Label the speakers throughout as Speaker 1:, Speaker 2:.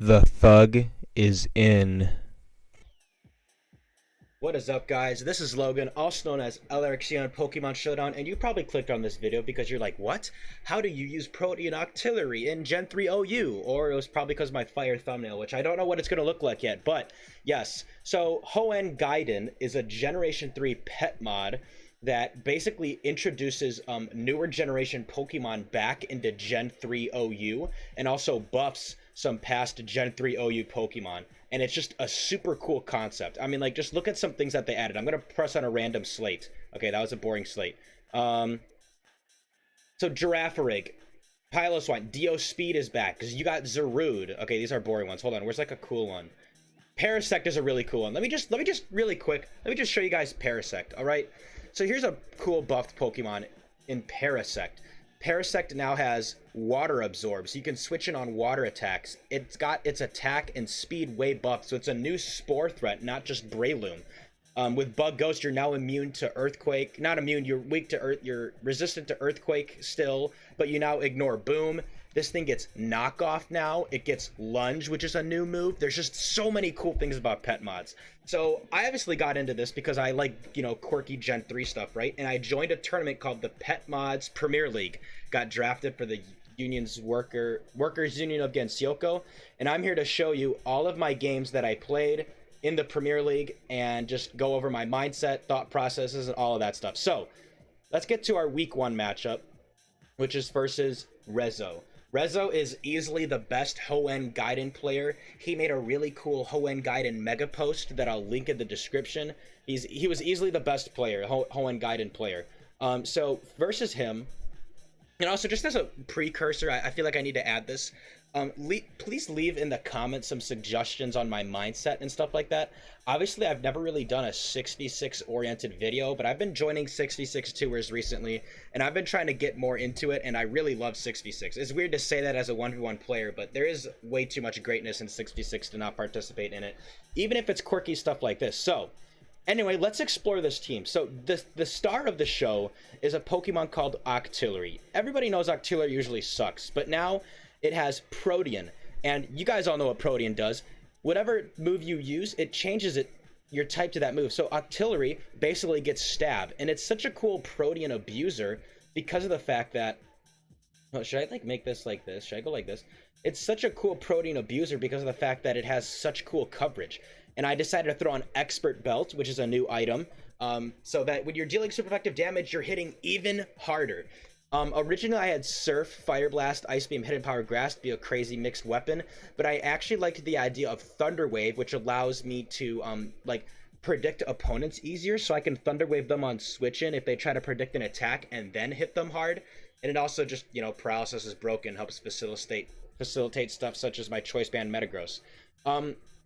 Speaker 1: The thug is in.
Speaker 2: What is up, guys? This is Logan, also known as LRXion Pokemon Showdown, and you probably clicked on this video because you're like, what? How do you use Protean Octillery in Gen 3 OU? Or it was probably because of my fire thumbnail, which I don't know what it's going to look like yet, but yes. So, Hoenn Gaiden is a Generation 3 pet mod that basically introduces newer generation Pokemon back into Gen 3 OU and also buffs some past Gen 3 OU Pokemon. And it's just a super cool concept. I mean, like, just look at some things that they added. I'm going to press on a random slate. Okay, that was a boring slate. So Girafarig, Piloswine, Dio Speed is back because you got Zarude. Okay, these are boring ones. Hold on, where's like a cool one? Parasect is a really cool one. Let me just really quick. Let me just show you guys Parasect. All right. So here's a cool buffed Pokemon in Parasect. Parasect now has water absorb, so you can switch in on water attacks. It's got its attack and speed way buffed, so it's a new spore threat, not just Breloom. With Bug Ghost, you're now immune to Earthquake. Not immune, you're weak to Earth. You're resistant to Earthquake still, but you now ignore Boom. This thing gets Knockoff now. It gets Lunge, which is a new move. There's just so many cool things about pet mods. So I obviously got into this because I like, quirky Gen 3 stuff, right? And I joined a tournament called the Pet Mods Premier League. Got drafted for the Workers Union of Gensioko. And I'm here to show you all of my games that I played in the Premier League and just go over my mindset, thought processes, and all of that stuff. So let's get to our week 1 matchup, which is versus Rezzo. Rezzo is easily the best Hoenn Gaiden player. He made a really cool Hoenn Gaiden mega post that I'll link in the description. He was easily the best player, Hoenn Gaiden player. So versus him, and also just as a precursor, I feel like I need to add this. Please leave in the comments some suggestions on my mindset and stuff like that. Obviously, I've never really done a 66 oriented video, but I've been joining 66 tours recently, and I've been trying to get more into it, and I really love 66. It's weird to say that as a 1v1 player, but there is way too much greatness in 66 to not participate in it, even if it's quirky stuff like this. So anyway, let's explore this team. So the star of the show is a Pokemon called Octillery. Everybody knows Octillery usually sucks, but now it has Protean, and you guys all know what Protean does. Whatever move you use, it changes your type to that move. So Octillery basically gets Stab, and it's such a cool Protean abuser because of the fact that, oh, should I like make this like this? Should I go like this? It's such a cool Protean abuser because of the fact that it has such cool coverage. And I decided to throw on Expert Belt, which is a new item, so that when you're dealing super effective damage, you're hitting even harder. Originally I had Surf, Fire Blast, Ice Beam, Hidden Power, Grass to be a crazy mixed weapon, but I actually liked the idea of Thunder Wave, which allows me to like predict opponents easier, so I can Thunder Wave them on switch in if they try to predict an attack and then hit them hard. And it also just, Paralysis is Broken helps facilitate stuff such as my Choice Band Metagross.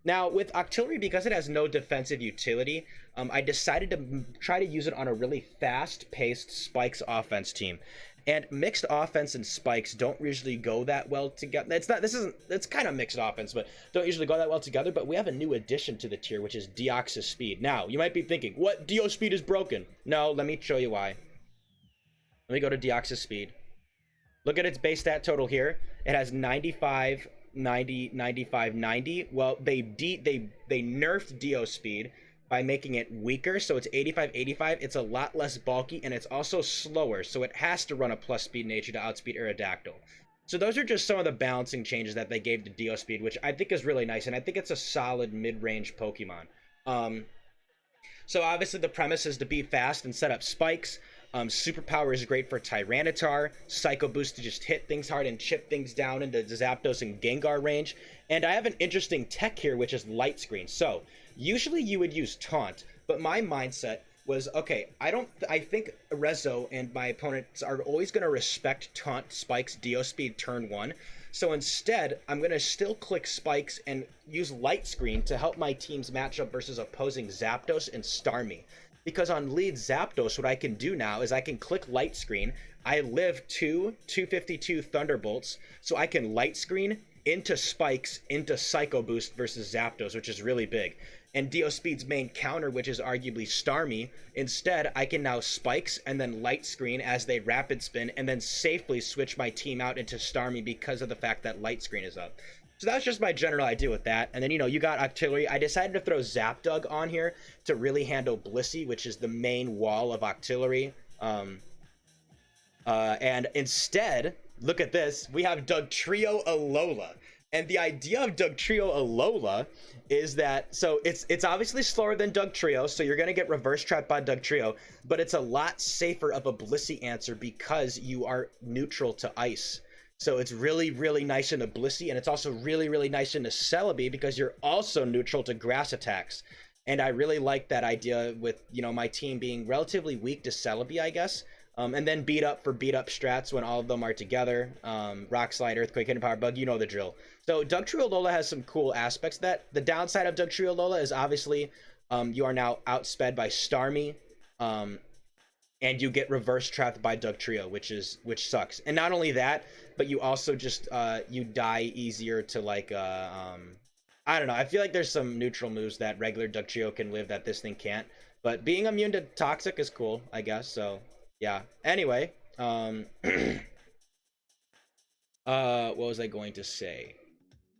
Speaker 2: Now, with Octillery, because it has no defensive utility, I decided to try to use it on a really fast-paced Spikes offense team. And mixed offense and Spikes don't usually go that well together. It's kind of mixed offense, but don't usually go that well together. But we have a new addition to the tier, which is Deoxys Speed. Now, you might be thinking, what? Dio Speed is broken. No, let me show you why. Let me go to Deoxys Speed. Look at its base stat total here. It has 95, 90, 95, 90. Well, they nerfed Dio Speed by making it weaker, so it's 85, 85. It's a lot less bulky, and it's also slower, so it has to run a plus speed nature to outspeed Aerodactyl. So those are just some of the balancing changes that they gave to Dio Speed, which I think is really nice, and I think it's a solid mid-range Pokemon. So obviously the premise is to be fast and set up spikes. Superpower is great for Tyranitar. Psycho Boost to just hit things hard and chip things down into Zapdos and Gengar range. And I have an interesting tech here, which is Light Screen. So usually you would use Taunt, but my mindset was, okay, I think Rezzo and my opponents are always going to respect Taunt Spikes Dio Speed turn 1. So instead, I'm going to still click Spikes and use Light Screen to help my teams match up versus opposing Zapdos and Starmie. Because on lead Zapdos, what I can do now is I can click Light Screen. I live 252 Thunderbolts, so I can Light Screen into Spikes into Psycho Boost versus Zapdos, which is really big. And Dio Speed's main counter, which is arguably Starmie, instead I can now Spikes and then Light Screen as they Rapid Spin and then safely switch my team out into Starmie because of the fact that Light Screen is up. So that was just my general idea with that. And then, you know, you got Octillery. I decided to throw Zapdug on here to really handle Blissey, which is the main wall of Octillery. And instead, look at this. We have Dugtrio Alola. And the idea of Dugtrio Alola is that, so it's obviously slower than Dugtrio, so you're going to get reverse trapped by Dugtrio, but it's a lot safer of a Blissey answer because you are neutral to ice. So it's really, really nice into Blissey, and it's also really, really nice into Celebi because you're also neutral to grass attacks. And I really like that idea with, you know, my team being relatively weak to Celebi, I guess. And then beat up for beat up strats when all of them are together. Rock Slide, Earthquake, Hidden Power Bug, you know the drill. So Dugtrio Alola has some cool aspects. That the downside of Dugtrio Alola is obviously you are now outsped by Starmie, and you get reverse trapped by Dugtrio, which sucks. And not only that, but you also just you die easier to like I don't know. I feel like there's some neutral moves that regular Dugtrio can live that this thing can't. But being immune to Toxic is cool, I guess. So yeah. Anyway, what was I going to say?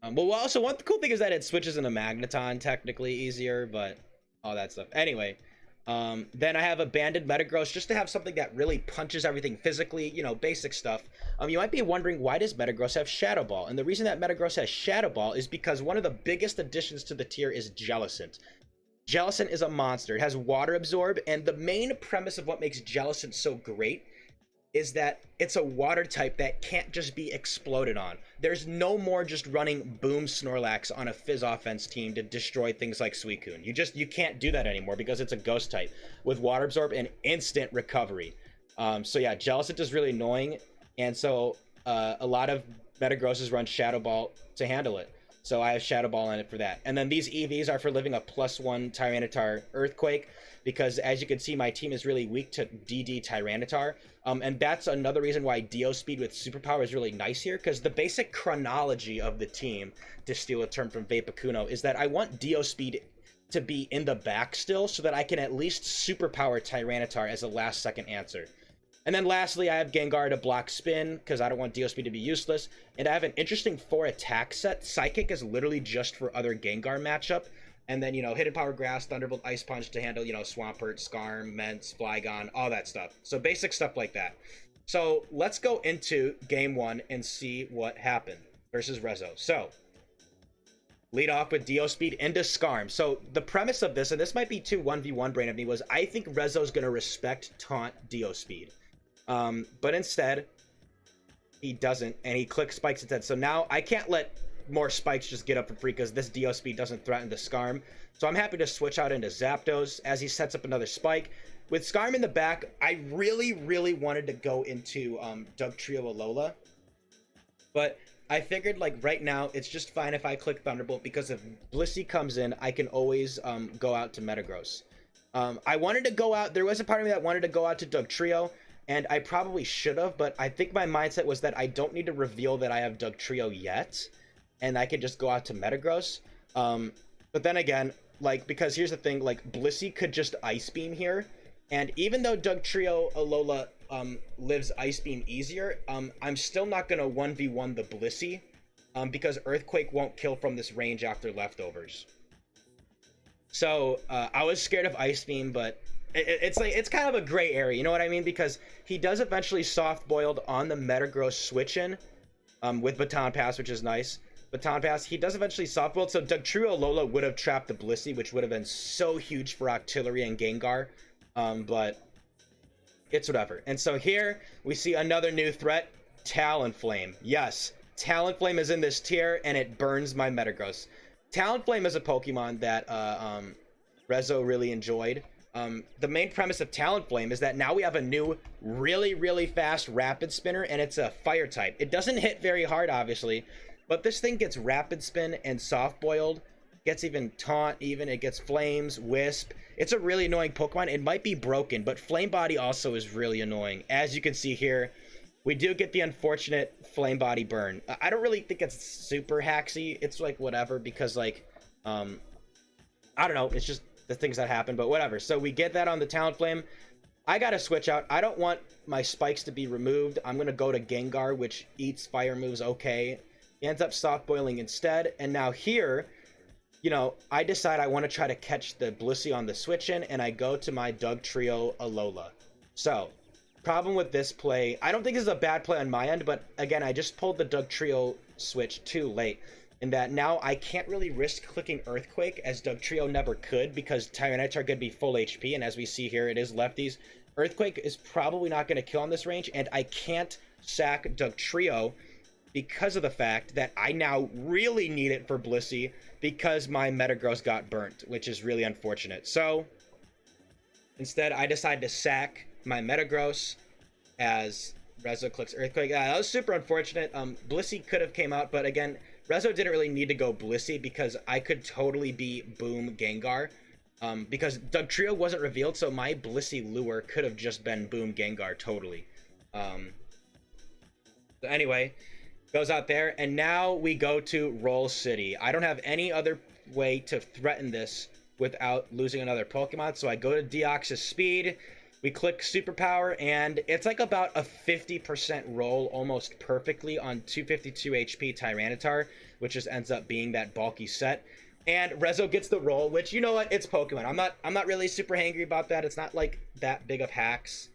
Speaker 2: Well, also one cool thing is that it switches into Magneton technically easier, but all that stuff. Anyway, then I have Abandoned Metagross just to have something that really punches everything physically, you know, basic stuff. You might be wondering, why does Metagross have Shadow Ball? And the reason that Metagross has Shadow Ball is because one of the biggest additions to the tier is Jellicent. Jellicent is a monster. It has Water Absorb, and the main premise of what makes Jellicent so great is that it's a water type that can't just be exploded on. There's no more just running Boom Snorlax on a Fizz offense team to destroy things like Suicune. You can't do that anymore because it's a ghost type with Water Absorb and instant recovery. So yeah, Jellicent is really annoying, and so a lot of Metagrosses run Shadow Ball to handle it. So I have Shadow Ball in it for that. And then these EVs are for living a +1 Tyranitar Earthquake, because as you can see, my team is really weak to DD Tyranitar. And that's another reason why Dio Speed with Superpower is really nice here, because the basic chronology of the team, to steal a term from Vapokuno, is that I want Dio Speed to be in the back still so that I can at least Superpower Tyranitar as a last second answer. And then lastly, I have Gengar to block Spin, because I don't want Dio Speed to be useless. And I have an interesting 4 attack set. Psychic is literally just for other Gengar matchup. And then, you know, Hidden Power Grass, Thunderbolt, Ice Punch to handle, you know, Swampert, Skarm, Mence, Flygon, all that stuff. So basic stuff like that. So let's go into game 1 and see what happened versus Rezzo. So lead off with Dio Speed into Skarm. So the premise of this, and this might be too 1v1 brain of me, was I think Rezzo's going to respect taunt Dio Speed. But instead, he doesn't, and he clicks Spikes instead. So now I can't let more Spikes just get up for free because this Dio Speed doesn't threaten the Skarm. So I'm happy to switch out into Zapdos as he sets up another Spike. With Skarm in the back, I really, really wanted to go into Dugtrio Alola. But I figured, like, right now, it's just fine if I click Thunderbolt, because if Blissey comes in, I can always go out to Metagross. I wanted to go out, there was a part of me that wanted to go out to Dugtrio, and I probably should have, but I think my mindset was that I don't need to reveal that I have Dugtrio yet, and I can just go out to Metagross. But then again, like, because here's the thing, like, Blissey could just Ice Beam here, and even though Dugtrio Alola lives Ice Beam easier, I'm still not going to 1v1 the Blissey, because Earthquake won't kill from this range after Leftovers. So, I was scared of Ice Beam, but it's like, it's kind of a gray area, you know what I mean? Because he does eventually soft boiled on the Metagross switch in with Baton Pass, which is nice. Baton Pass, he does eventually soft boiled, so Dugtrio Alola would have trapped the Blissey, which would have been so huge for Octillery and Gengar. But it's whatever. And so here we see another new threat, Talonflame. Yes, Talonflame is in this tier, and it burns my Metagross. Talonflame is a Pokemon that Rezzo really enjoyed. The main premise of Talonflame is that now we have a new really, really fast Rapid Spinner, and it's a fire type. It doesn't hit very hard, obviously, but this thing gets Rapid Spin and Soft Boiled, gets even Taunt, even it gets Flames, Wisp. It's a really annoying Pokemon. It might be broken, but Flame Body also is really annoying. As you can see here, we do get the unfortunate Flame Body burn. I don't really think it's super hacksy. It's like whatever, because like, I don't know, it's just the things that happen, but whatever. So we get that on the Talonflame. I gotta switch out. I don't want my Spikes to be removed. I'm gonna go to Gengar, which eats fire moves okay. He ends up soft boiling instead, and now here, you know, I decide I want to try to catch the Blissey on the switch in, and I go to my Dugtrio Alola. So, problem with this play, I don't think this is a bad play on my end, but again, I just pulled the Dugtrio switch too late, in that now I can't really risk clicking Earthquake, as Dugtrio never could, because Tyranitar could be full HP, and as we see here, it is lefties. Earthquake is probably not going to kill on this range, and I can't sack Dugtrio because of the fact that I now really need it for Blissey because my Metagross got burnt, which is really unfortunate. So instead, I decided to sack my Metagross as Rezzo clicks Earthquake. That was super unfortunate. Blissey could have came out, but again, Rezzo didn't really need to go Blissey because I could totally be Boom Gengar. Because Dugtrio wasn't revealed, so my Blissey lure could have just been Boom Gengar totally. So anyway, goes out there, and now we go to Roll City. I don't have any other way to threaten this without losing another Pokemon, so I go to Deoxys Speed, we click Superpower, and it's like about a 50% roll almost perfectly on 252 HP Tyranitar, which just ends up being that bulky set. And Rezzo gets the roll, which, you know what, it's Pokemon. I'm not really super angry about that. It's not like that big of hacks.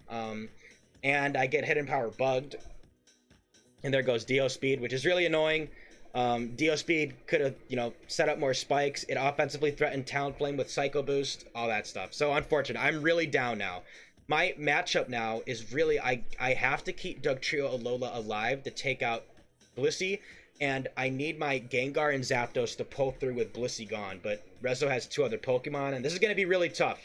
Speaker 2: And I get Hidden Power bugged. And there goes Dio Speed, which is really annoying. Dio Speed could have, you know, set up more spikes. It offensively threatened Talonflame with Psycho Boost, all that stuff. So unfortunate. I'm really down now. My matchup now is really, I have to keep Dugtrio Alola alive to take out Blissey. And I need my Gengar and Zapdos to pull through with Blissey gone. But Rezzo has two other Pokemon, and this is going to be really tough.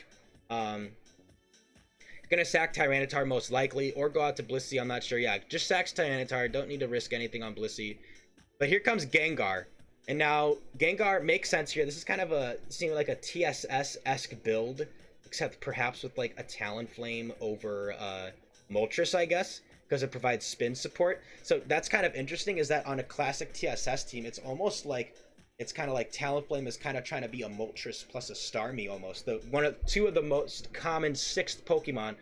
Speaker 2: Gonna sack Tyranitar most likely, or go out to Blissey, I'm not sure. Yeah, just sacks Tyranitar, don't need to risk anything on Blissey. But here comes Gengar. And now, Gengar makes sense here. This is kind of a, seeming like a TSS-esque build, except perhaps with like a Talonflame over Moltres, I guess, because it provides spin support. So that's kind of interesting, is that on a classic TSS team, it's almost like, it's kind of like Talonflame is kind of trying to be a Moltres plus a Starmie almost. Two of the most common 6th Pokemon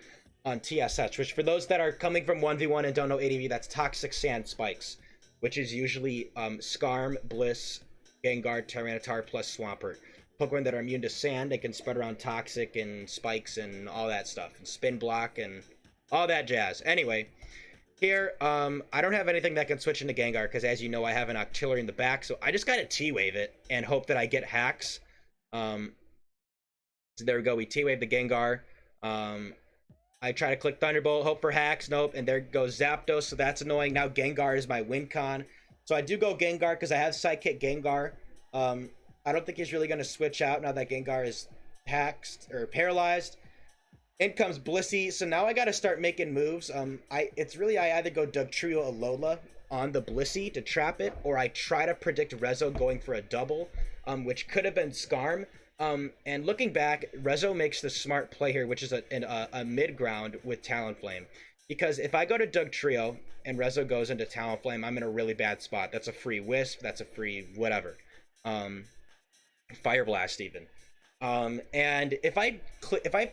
Speaker 2: on TSS, which for those that are coming from 1v1 and don't know ADV, that's Toxic Sand Spikes, which is usually Skarm, Bliss, Gengar, Tyranitar plus Swampert. Pokemon that are immune to sand, they can spread around Toxic and Spikes and all that stuff, and Spin Block and all that jazz. Anyway, here, I don't have anything that can switch into Gengar, because as you know, I have an Octillery in the back, so I just gotta T-Wave it and hope that I get hacks. So there we go, we T-Wave the Gengar. I try to click Thunderbolt, hope for hacks, nope, and there goes Zapdos, so that's annoying. Now Gengar is my win con. So I do go Gengar, because I have Sidekick Gengar. I don't think he's really gonna switch out now that Gengar is hacked, or paralyzed. In comes Blissey, so now I gotta start making moves. I either go Dugtrio Alola on the Blissey to trap it, or I try to predict Rezzo going for a double, which could have been Skarm. And looking back, Rezzo makes the smart play here, which is a mid-ground with Talonflame. Because if I go to Dugtrio and Rezzo goes into Talonflame, I'm in a really bad spot. That's a free Wisp, that's a free whatever. Fire Blast even. And if I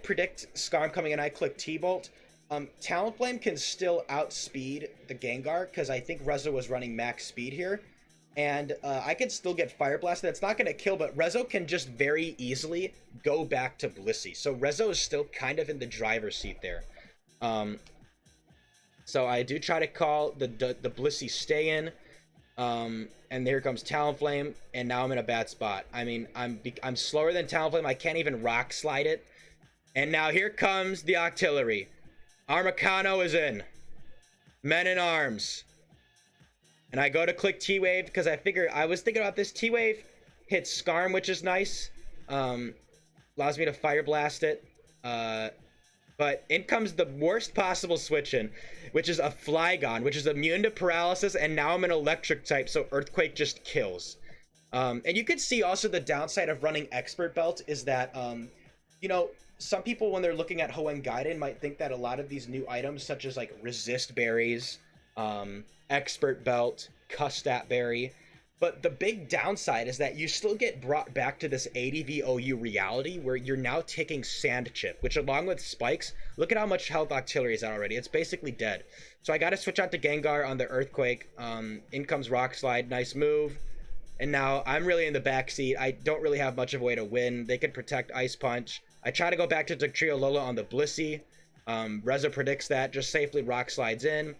Speaker 2: predict Skarm coming in, I click T-Bolt, Talonflame can still outspeed the Gengar, because I think Rezzo was running max speed here. And I can still get Fire Blast. That's not going to kill, but Rezzo can just very easily go back to Blissey. So Rezzo is still kind of in the driver's seat there. So I do try to call the Blissey stay in. And here comes Talonflame, and now I'm in a bad spot. I mean, I'm slower than Talonflame. I can't even Rock Slide it. And now here comes the Octillery. Armacano is in. Men in Arms. And I go to click T-Wave, because I was thinking about this. T-Wave hits Skarm, which is nice. Allows me to Fire Blast it. But in comes the worst possible switch in, which is a Flygon, which is immune to paralysis, and now I'm an electric type, so Earthquake just kills. And you can see also the downside of running Expert Belt is that, you know, some people when they're looking at Hoenn Gaiden might think that a lot of these new items, such as like Resist Berries, Expert Belt, Custat Berry, But the big downside is that you still get brought back to this ADV OU reality where you're now taking Sand Chip, which along with Spikes, look at how much health Octillery is at already. It's basically dead. So I got to switch out to Gengar on the Earthquake. In comes Rock Slide. Nice move. And now I'm really in the backseat. I don't really have much of a way to win. They can protect Ice Punch. I try to go back to Dugtrio Lola on the Blissey. Rezzo predicts that. Just safely Rock Slides in.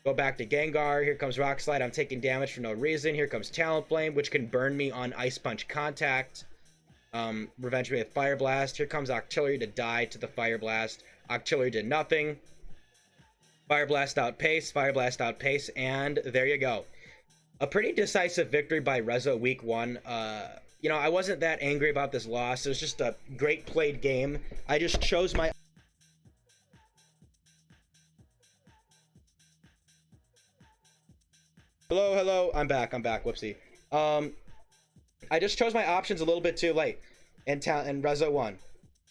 Speaker 2: Go back to Gengar. Here comes Rock Slide. I'm taking damage for no reason. Here comes Talent Flame, which can burn me on Ice Punch contact. Revenge me with Fire Blast. Here comes Octillery to die to the Fire Blast. Octillery did nothing. Fire Blast outpace. Fire Blast outpace. And there you go. A pretty decisive victory by Rezzo week 1. You know, I wasn't that angry about this loss. It was just a great played game. I just chose my... Hello. I'm back. Whoopsie. I just chose my options a little bit too late, and Rezzo won.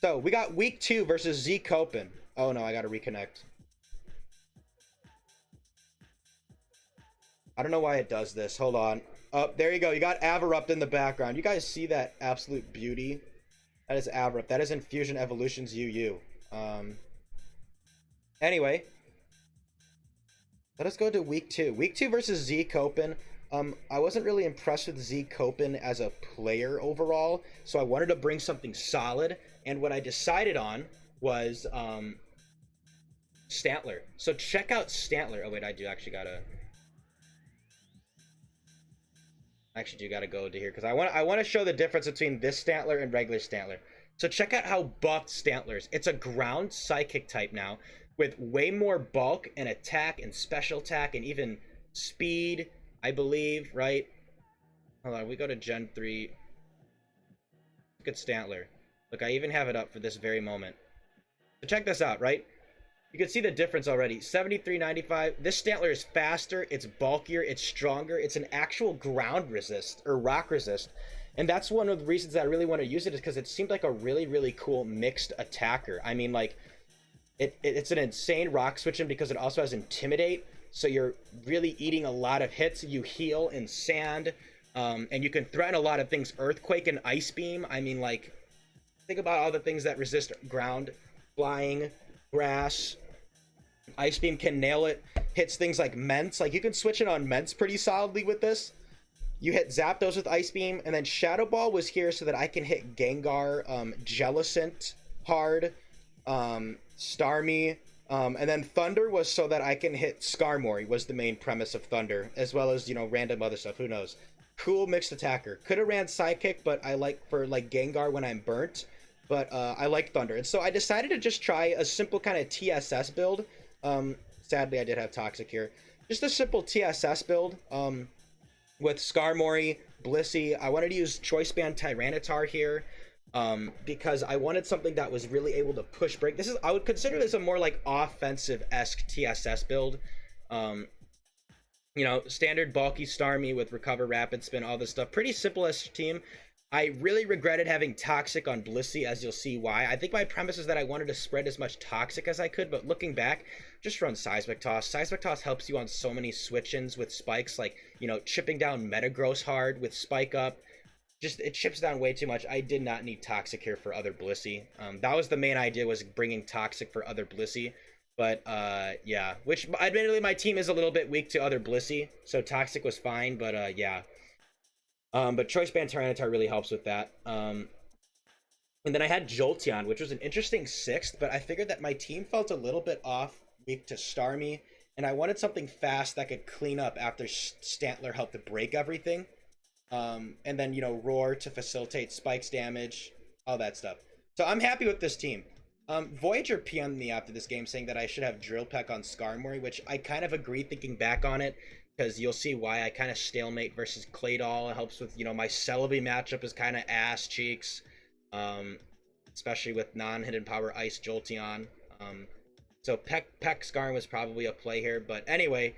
Speaker 2: So we got week 2 versus ZCopen. Oh no, I gotta reconnect. I don't know why it does this. Hold on. Oh, there you go. You got Avarupt in the background. You guys see that absolute beauty? That is Avarupt. That is Infusion Evolutions UU. Anyway. Let us go to week 2. Week 2 versus ZCopen. I wasn't really impressed with ZCopen as a player overall, so I wanted to bring something solid, and what I decided on was Stantler. So check out Stantler. Oh wait, I do actually gotta go to here because I want to show the difference between this Stantler and regular Stantler. So check out how buffed Stantler is. It's a ground psychic type now, with way more bulk and attack and special attack and even speed, I believe, right? Hold on, we go to Gen 3. Look at Stantler. Look, I even have it up for this very moment. So check this out, right? You can see the difference already. 73.95. This Stantler is faster, it's bulkier, it's stronger, it's an actual ground resist, or rock resist. And that's one of the reasons that I really want to use it, is because it seemed like a really, really cool mixed attacker. I mean, like, it's an insane rock switching because it also has Intimidate, so you're really eating a lot of hits. You heal in sand, and you can threaten a lot of things. Earthquake and Ice Beam. I mean, like, think about all the things that resist ground. Flying, grass. Ice Beam can nail it. Hits things like Ments. Like, you can switch it on Ments pretty solidly with this. You hit Zapdos with Ice Beam, and then Shadow Ball was here so that I can hit Gengar, Jellicent hard, Starmie, and then Thunder was so that I can hit Skarmory, was the main premise of Thunder, as well as, you know, random other stuff, who knows. Cool mixed attacker. Could have ran Psychic, but I like for, like, Gengar when I'm burnt, but I like Thunder. And so I decided to just try a simple kind of TSS build. Sadly, I did have Toxic here. Just a simple TSS build, with Skarmory, Blissey. I wanted to use Choice Band Tyranitar here, because I wanted something that was really able to push break. I would consider this a more like offensive-esque TSS build. You know, standard bulky Starmie with Recover, Rapid Spin, all this stuff. Pretty simple-esque team. I really regretted having Toxic on Blissey, as you'll see why. I think my premise is that I wanted to spread as much Toxic as I could, but looking back, just run Seismic Toss. Seismic Toss helps you on so many switch-ins with spikes, like, you know, chipping down Metagross hard with Spike Up. Just, it chips down way too much. I did not need Toxic here for other Blissey. That was the main idea, was bringing Toxic for other Blissey. But, yeah. Which, admittedly, my team is a little bit weak to other Blissey, so Toxic was fine, but, yeah. But Choice Band Tyranitar really helps with that. And then I had Jolteon, which was an interesting 6th, but I figured that my team felt a little bit off, weak to Starmie, and I wanted something fast that could clean up after Stantler helped to break everything. And then, you know, Roar to facilitate Spike's damage, all that stuff. So I'm happy with this team. Voyager PM'd me after this game saying that I should have Drill Peck on Skarmory, which I kind of agree thinking back on it, because you'll see why. I kind of stalemate versus Claydol. It helps with, you know, my Celebi matchup is kind of ass cheeks, especially with non-hidden power Ice Jolteon. So Peck Skarm was probably a play here, but anyway,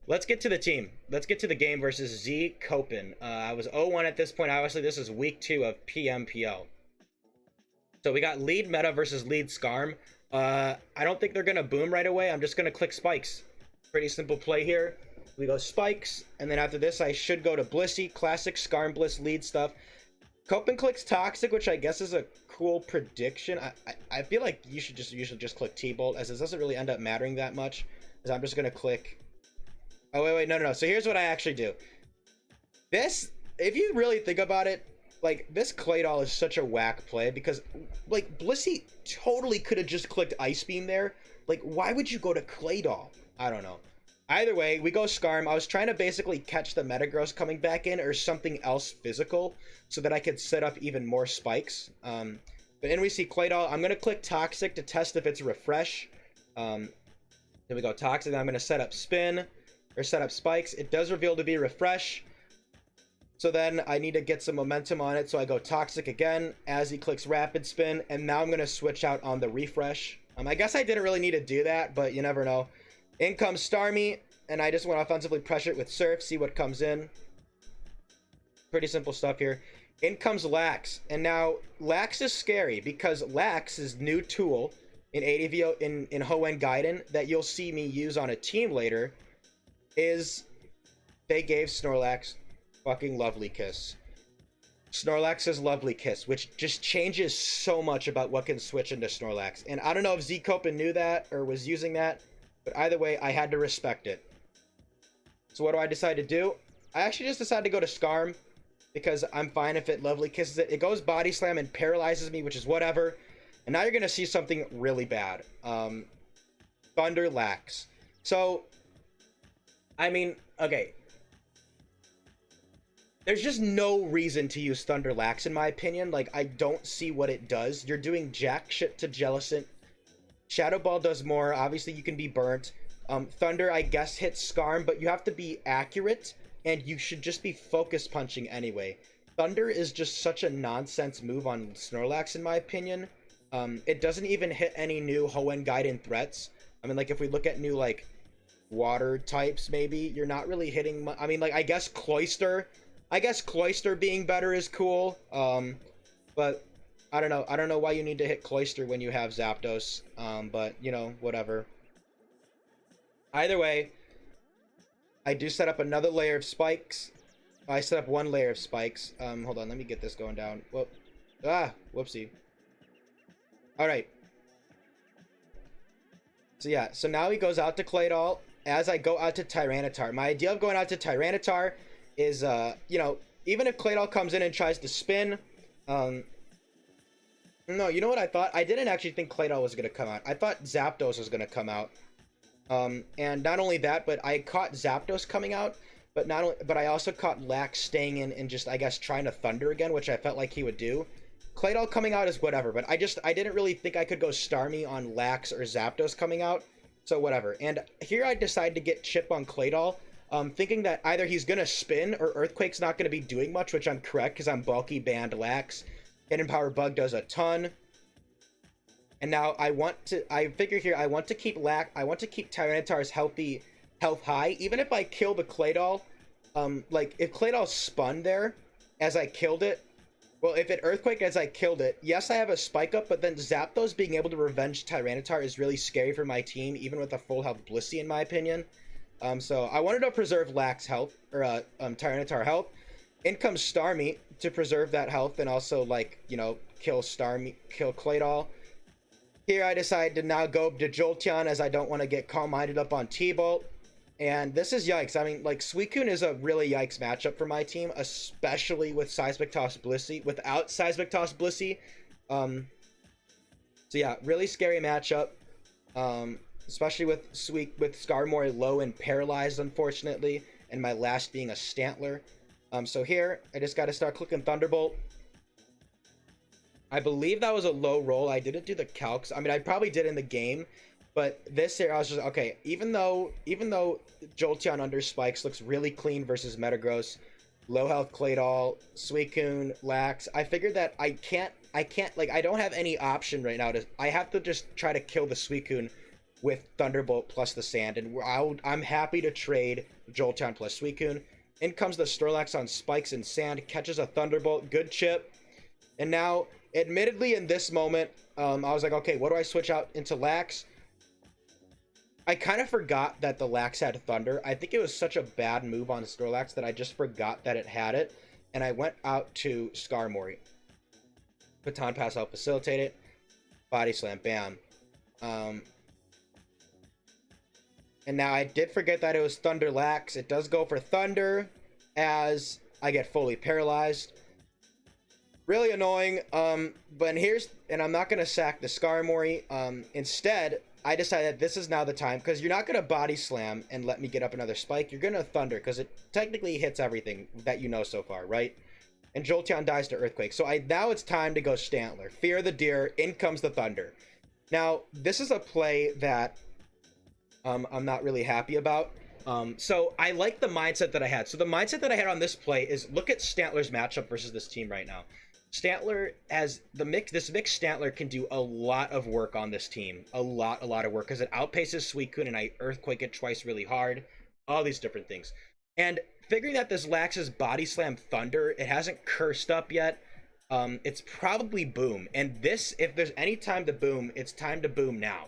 Speaker 2: let's get to the team. Let's get to the game versus ZCopen. I was 0-1 at this point. Obviously, this is week 2 of PMPL. So we got lead meta versus lead Skarm. I don't think they're going to boom right away. I'm just going to click spikes. Pretty simple play here. We go spikes, and then after this, I should go to Blissey, classic Scarm Bliss lead stuff. Copen clicks toxic, which I guess is a cool prediction. I feel like you should just click T-Bolt, as this doesn't really end up mattering that much. Because I'm just gonna click. Oh wait, no. So here's what I actually do. This, if you really think about it, like this Claydol is such a whack play because like Blissey totally could have just clicked Ice Beam there. Like, why would you go to Claydol? I don't know. Either way, we go Scarm. I was trying to basically catch the Metagross coming back in or something else physical so that I could set up even more spikes. But then we see Claydol. I'm going to click Toxic to test if it's Refresh. Then we go Toxic. Then I'm going to set up Spin or set up Spikes. It does reveal to be Refresh. So then I need to get some momentum on it. So I go Toxic again as he clicks Rapid Spin. And now I'm going to switch out on the Refresh. I guess I didn't really need to do that, but you never know. In comes Starmie, and I just want to offensively pressure it with Surf, see what comes in. Pretty simple stuff here. In comes Lax, and now Lax is scary because Lax's new tool in ADV in Hoenn Gaiden that you'll see me use on a team later is they gave Snorlax fucking Lovely Kiss. Snorlax's Lovely Kiss, which just changes so much about what can switch into Snorlax. And I don't know if ZCopen knew that or was using that. But either way, I had to respect it. So what do I decide to do? I actually just decided to go to Scarm because I'm fine if it Lovely Kisses it. It goes Body Slam and paralyzes me, which is whatever. And now you're going to see something really bad. Thunder Lax. So, I mean, okay. There's just no reason to use Thunder Lax in my opinion. Like, I don't see what it does. You're doing jack shit to Jellicent. Shadow Ball does more. Obviously, you can be burnt. Thunder, I guess, hits Scarm, but you have to be accurate, and you should just be focus punching anyway. Thunder is just such a nonsense move on Snorlax, in my opinion. It doesn't even hit any new Hoenn Gaiden threats. I mean, like, if we look at new, like, water types, maybe, you're not really hitting... I mean, like, I guess Cloyster being better is cool, but... I don't know why you need to hit Cloyster when you have Zapdos, but, you know, whatever. Either way, I do set up another layer of spikes. I set up one layer of spikes. Hold on, let me get this going down. Whoop. Whoopsie. Alright. So yeah, so now he goes out to Claydol as I go out to Tyranitar. My idea of going out to Tyranitar is, you know, even if Claydol comes in and tries to spin, no, you know what I thought? I didn't actually think Claydol was going to come out. I thought Zapdos was going to come out. And not only that, but I caught Zapdos coming out, but I also caught Lax staying in and just, I guess, trying to Thunder again, which I felt like he would do. Claydol coming out is whatever, but I didn't really think I could go Starmie on Lax or Zapdos coming out, so whatever. And here I decided to get Chip on Claydol, thinking that either he's going to spin or Earthquake's not going to be doing much, which I'm correct because I'm bulky banned Lax. Hidden Power Bug does a ton. And now I figure here I want to keep Tyranitar's health high. Even if I kill the Claydol, like if Claydol spun there as I killed it, well, if it Earthquake as I killed it, yes, I have a Spike Up, but then Zapdos being able to revenge Tyranitar is really scary for my team, even with a full health Blissey, in my opinion. So I wanted to preserve Lax health, or Tyranitar health. In comes Starmie to preserve that health and also, like, you know, kill Claydol. Here I decide to now go to Jolteon as I don't want to get calm-minded up on T-Bolt. And this is yikes. I mean, like, Suicune is a really yikes matchup for my team, especially with Seismic Toss Blissey. Without Seismic Toss Blissey. So yeah, really scary matchup. Especially with Skarmory low and paralyzed, unfortunately. And my last being a Stantler. So here, I just got to start clicking Thunderbolt. I believe that was a low roll. I didn't do the calcs. I mean, I probably did in the game. But this here, I was just, okay, even though Jolteon under spikes looks really clean versus Metagross, low health Claydol, Suicune, Lax, I figured that I can't, like, I don't have any option right now. I have to just try to kill the Suicune with Thunderbolt plus the Sand. And I'm happy to trade Jolteon plus Suicune. In comes the Snorlax on spikes and sand, catches a Thunderbolt, good chip. And now, admittedly in this moment, I was like, okay, what do I switch out into Lax? I kind of forgot that the Lax had Thunder. I think it was such a bad move on Snorlax that I just forgot that it had it. And I went out to Skarmory. Baton Pass, help facilitate it. Body Slam, bam. And now I did forget that it was Thunder Lax. It does go for Thunder as I get fully paralyzed. Really annoying. But and I'm not going to sack the Skarmory. Instead, I decided this is now the time, because you're not going to Body Slam and let me get up another Spike. You're going to Thunder, because it technically hits everything that you know so far, right? And Jolteon dies to Earthquake. So now it's time to go Stantler. Fear the Deer, in comes the Thunder. Now, this is a play that I'm not really happy about. So I like the mindset that I had. So the mindset that I had on this play is, look at Stantler's matchup versus this team right now. Stantler has this mixed Stantler can do a lot of work on this team. A lot of work, because it outpaces Suicune and I Earthquake it twice really hard. All these different things. And figuring that this Lax's Body Slam Thunder, it hasn't cursed up yet. It's probably Boom. And this, if there's any time to boom, it's time to boom now.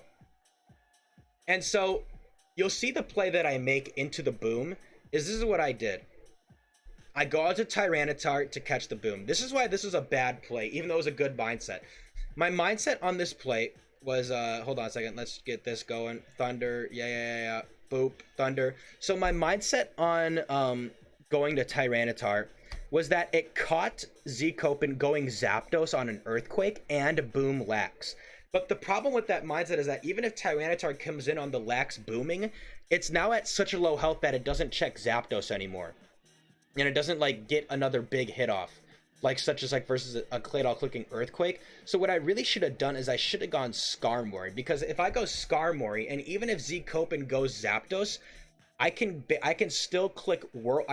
Speaker 2: And so you'll see the play that I make into the boom this is what I did. I go out to Tyranitar to catch the boom. This is why this is a bad play, even though it was a good mindset. My mindset on this play was, hold on a second, let's get this going. Thunder, yeah. Boop, Thunder. So my mindset on going to Tyranitar was that it caught ZCopen going Zapdos on an Earthquake and Boom Lax. But the problem with that mindset is that even if Tyranitar comes in on the Lax booming, it's now at such a low health that it doesn't check Zapdos anymore. And it doesn't like get another big hit off, like such as like versus a Claydol clicking Earthquake. So what I really should have done is I should have gone Skarmory, because if I go Skarmory and even if ZCopen goes Zapdos, I can still click Roar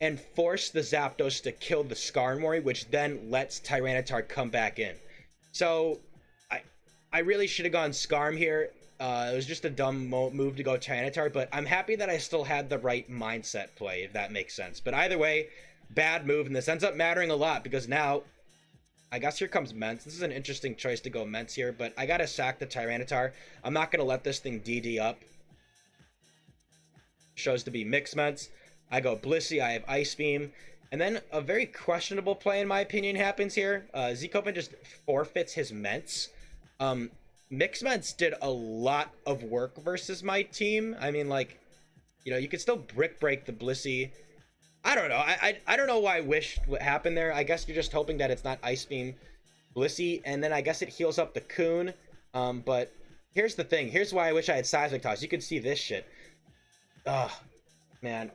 Speaker 2: and force the Zapdos to kill the Skarmory, which then lets Tyranitar come back in. So I really should have gone Skarm here. It was just a dumb move to go Tyranitar, but I'm happy that I still had the right mindset play, if that makes sense. But either way, bad move, and this ends up mattering a lot, because now, I guess here comes Mence. This is an interesting choice to go Mence here, but I gotta sack the Tyranitar. I'm not gonna let this thing DD up. Shows to be Mixed Mence. I go Blissey, I have Ice Beam. And then a very questionable play, in my opinion, happens here. ZCopen just forfeits his Mence. Mixed Mence did a lot of work versus my team. I mean, like, you know, you could still brick break the Blissey. I don't know. I don't know why I wish what happened there. I guess you're just hoping that it's not Ice Beam Blissey, and then I guess it heals up the Coon. But here's the thing. Here's why I wish I had Seismic Toss. You can see this shit. Ugh, man.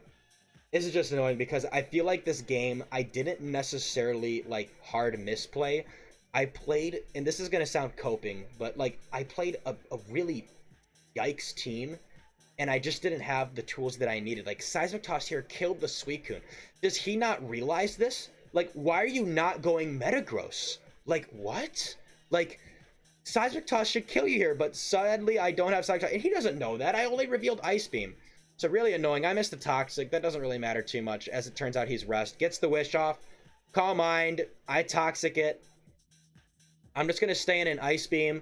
Speaker 2: This is just annoying, because I feel like this game, I didn't necessarily, like, hard misplay. I played, and this is going to sound coping, but, like, I played a really yikes team, and I just didn't have the tools that I needed. Like, Seismic Toss here killed the Suicune. Does he not realize this? Like, why are you not going Metagross? Like, what? Like, Seismic Toss should kill you here, but sadly, I don't have Seismic Toss, and he doesn't know that. I only revealed Ice Beam. So really annoying. I missed the Toxic. That doesn't really matter too much. As it turns out, he's Rest. Gets the Wish off. Calm Mind. I Toxic it. I'm just going to stay in an Ice Beam.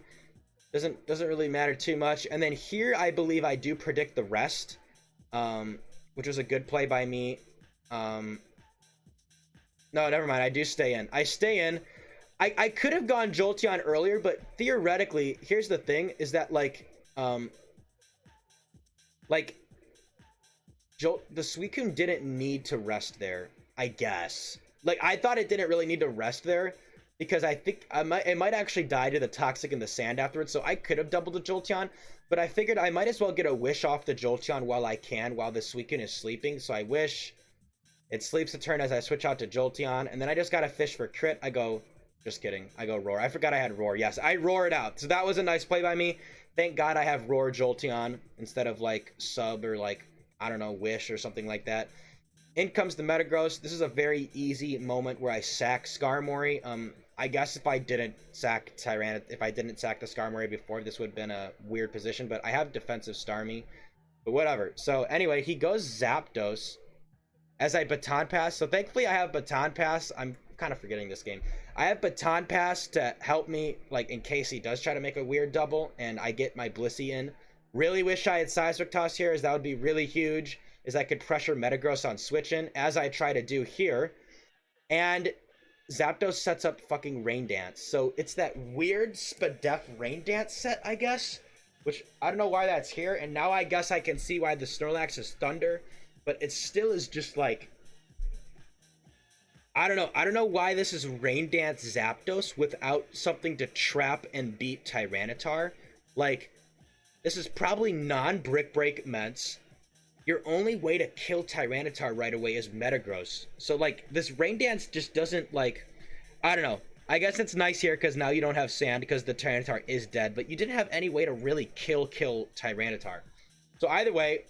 Speaker 2: Doesn't really matter too much. And then here, I believe I do predict the Rest, which was a good play by me. No, never mind. I do stay in. I stay in. I could have gone Jolteon earlier, but theoretically, here's the thing, is that, like, the Suicune didn't need to rest there, I guess. Like, I thought it didn't really need to rest there, because I think it might actually die to the Toxic in the sand afterwards, so I could have doubled the Jolteon, but I figured I might as well get a Wish off the Jolteon while I can, while the Suicune is sleeping. So I Wish. It sleeps a turn as I switch out to Jolteon, and then I just got a Fish for crit. I go, just kidding, I go Roar. I forgot I had Roar. Yes, I Roar it out. So that was a nice play by me. Thank God I have Roar Jolteon instead of, like, Sub or, like, I don't know, Wish or something like that. In comes the Metagross. This is a very easy moment where I sack Skarmory. I guess if I didn't sack the Skarmory before, this would have been a weird position, but I have defensive Starmie. But whatever. So anyway, he goes Zapdos as I Baton Pass. So thankfully I have Baton Pass. I'm kind of forgetting this game. I have Baton Pass to help me, like, in case he does try to make a weird double and I get my Blissey in. Really wish I had Seismic Toss here, as that would be really huge, as I could pressure Metagross on switching, as I try to do here. And Zapdos sets up fucking Rain Dance. So it's that weird Spadef Rain Dance set, I guess. Which, I don't know why that's here. And now I guess I can see why the Snorlax is Thunder. But it still is just like... I don't know. I don't know why this is Rain Dance Zapdos without something to trap and beat Tyranitar. Like, this is probably non-Brick Break Ments. Your only way to kill Tyranitar right away is Metagross. So, like, this Rain Dance just doesn't, like... I don't know. I guess it's nice here because now you don't have Sand because the Tyranitar is dead. But you didn't have any way to really kill Tyranitar. So, either way,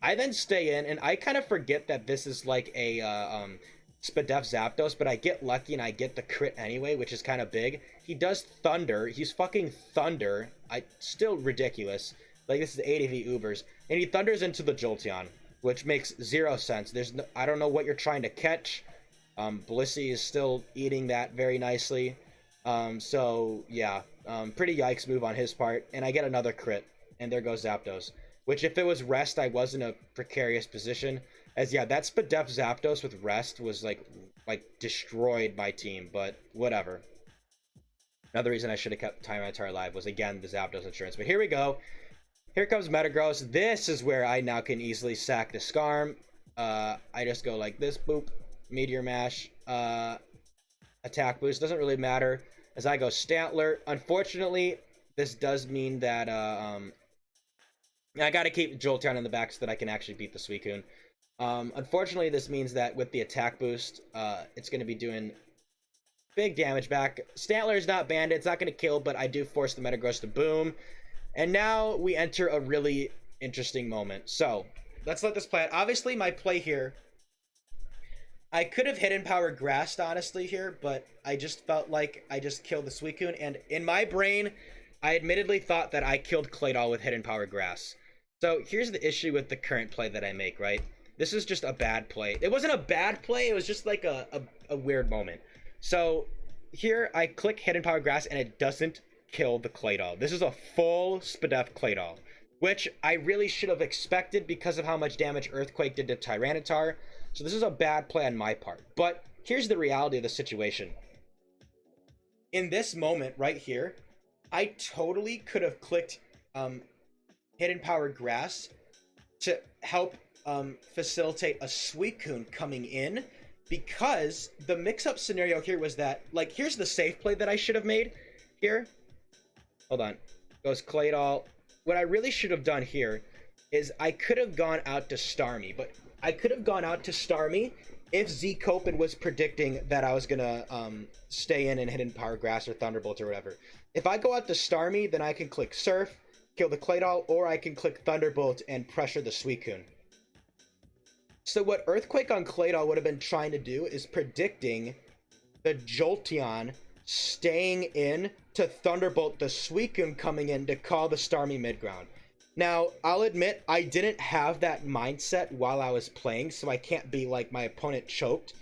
Speaker 2: I then stay in. And I kind of forget that this is, like, a Spadef Zapdos. But I get lucky and I get the crit anyway, which is kind of big. He does Thunder. He's fucking Thunder. Still ridiculous. Like, this is ADV Ubers. And he thunders into the Jolteon, which makes 0 sense. I don't know what you're trying to catch. Blissey is still eating that very nicely. So, yeah. Pretty yikes move on his part. And I get another crit. And there goes Zapdos. Which, if it was Rest, I was in a precarious position. As, yeah, that Spadef Zapdos with Rest was, like destroyed my team. But, whatever. Another reason I should have kept Tyranitar alive was, again, the Zapdos insurance. But here we go. Here comes Metagross. This is where I now can easily sack the Skarm. I just go like this. Boop. Meteor Mash. Attack boost. Doesn't really matter. As I go Stantler. Unfortunately, this does mean that I gotta keep Jolteon in the back so that I can actually beat the Suicune. Unfortunately, this means that with the attack boost, it's going to be doing big damage back. Stantler is not banned. It's not going to kill, but I do force the Metagross to boom. And now we enter a really interesting moment. So, let's let this play out. Obviously, my play here, I could have Hidden Power Grassed, honestly, here, but I just felt like I just killed the Suicune. And in my brain, I admittedly thought that I killed Claydol with Hidden Power Grass. So, here's the issue with the current play that I make, right? This is just a bad play. It wasn't a bad play, it was just like a weird moment. So, here I click Hidden Power Grass, and it doesn't kill the Claydol. This is a full Spadef Claydol, which I really should have expected because of how much damage Earthquake did to Tyranitar. So this is a bad play on my part. But here's the reality of the situation. In this moment right here, I totally could have clicked Hidden Power Grass to help facilitate a Suicune coming in, because the mix-up scenario here was that, like, here's the safe play that I should have made here. Hold on. Goes Claydol. What I really should have done here is I could have gone out to Starmie, but I could have gone out to Starmie if ZCopen was predicting that I was going to stay in and Hidden Power Grass or Thunderbolt or whatever. If I go out to Starmie, then I can click Surf, kill the Claydol, or I can click Thunderbolt and pressure the Suicune. So what Earthquake on Claydol would have been trying to do is predicting the Jolteon staying in to Thunderbolt the Suicune coming in to call the Starmie midground. Now, I'll admit, I didn't have that mindset while I was playing, so I can't be like my opponent choked.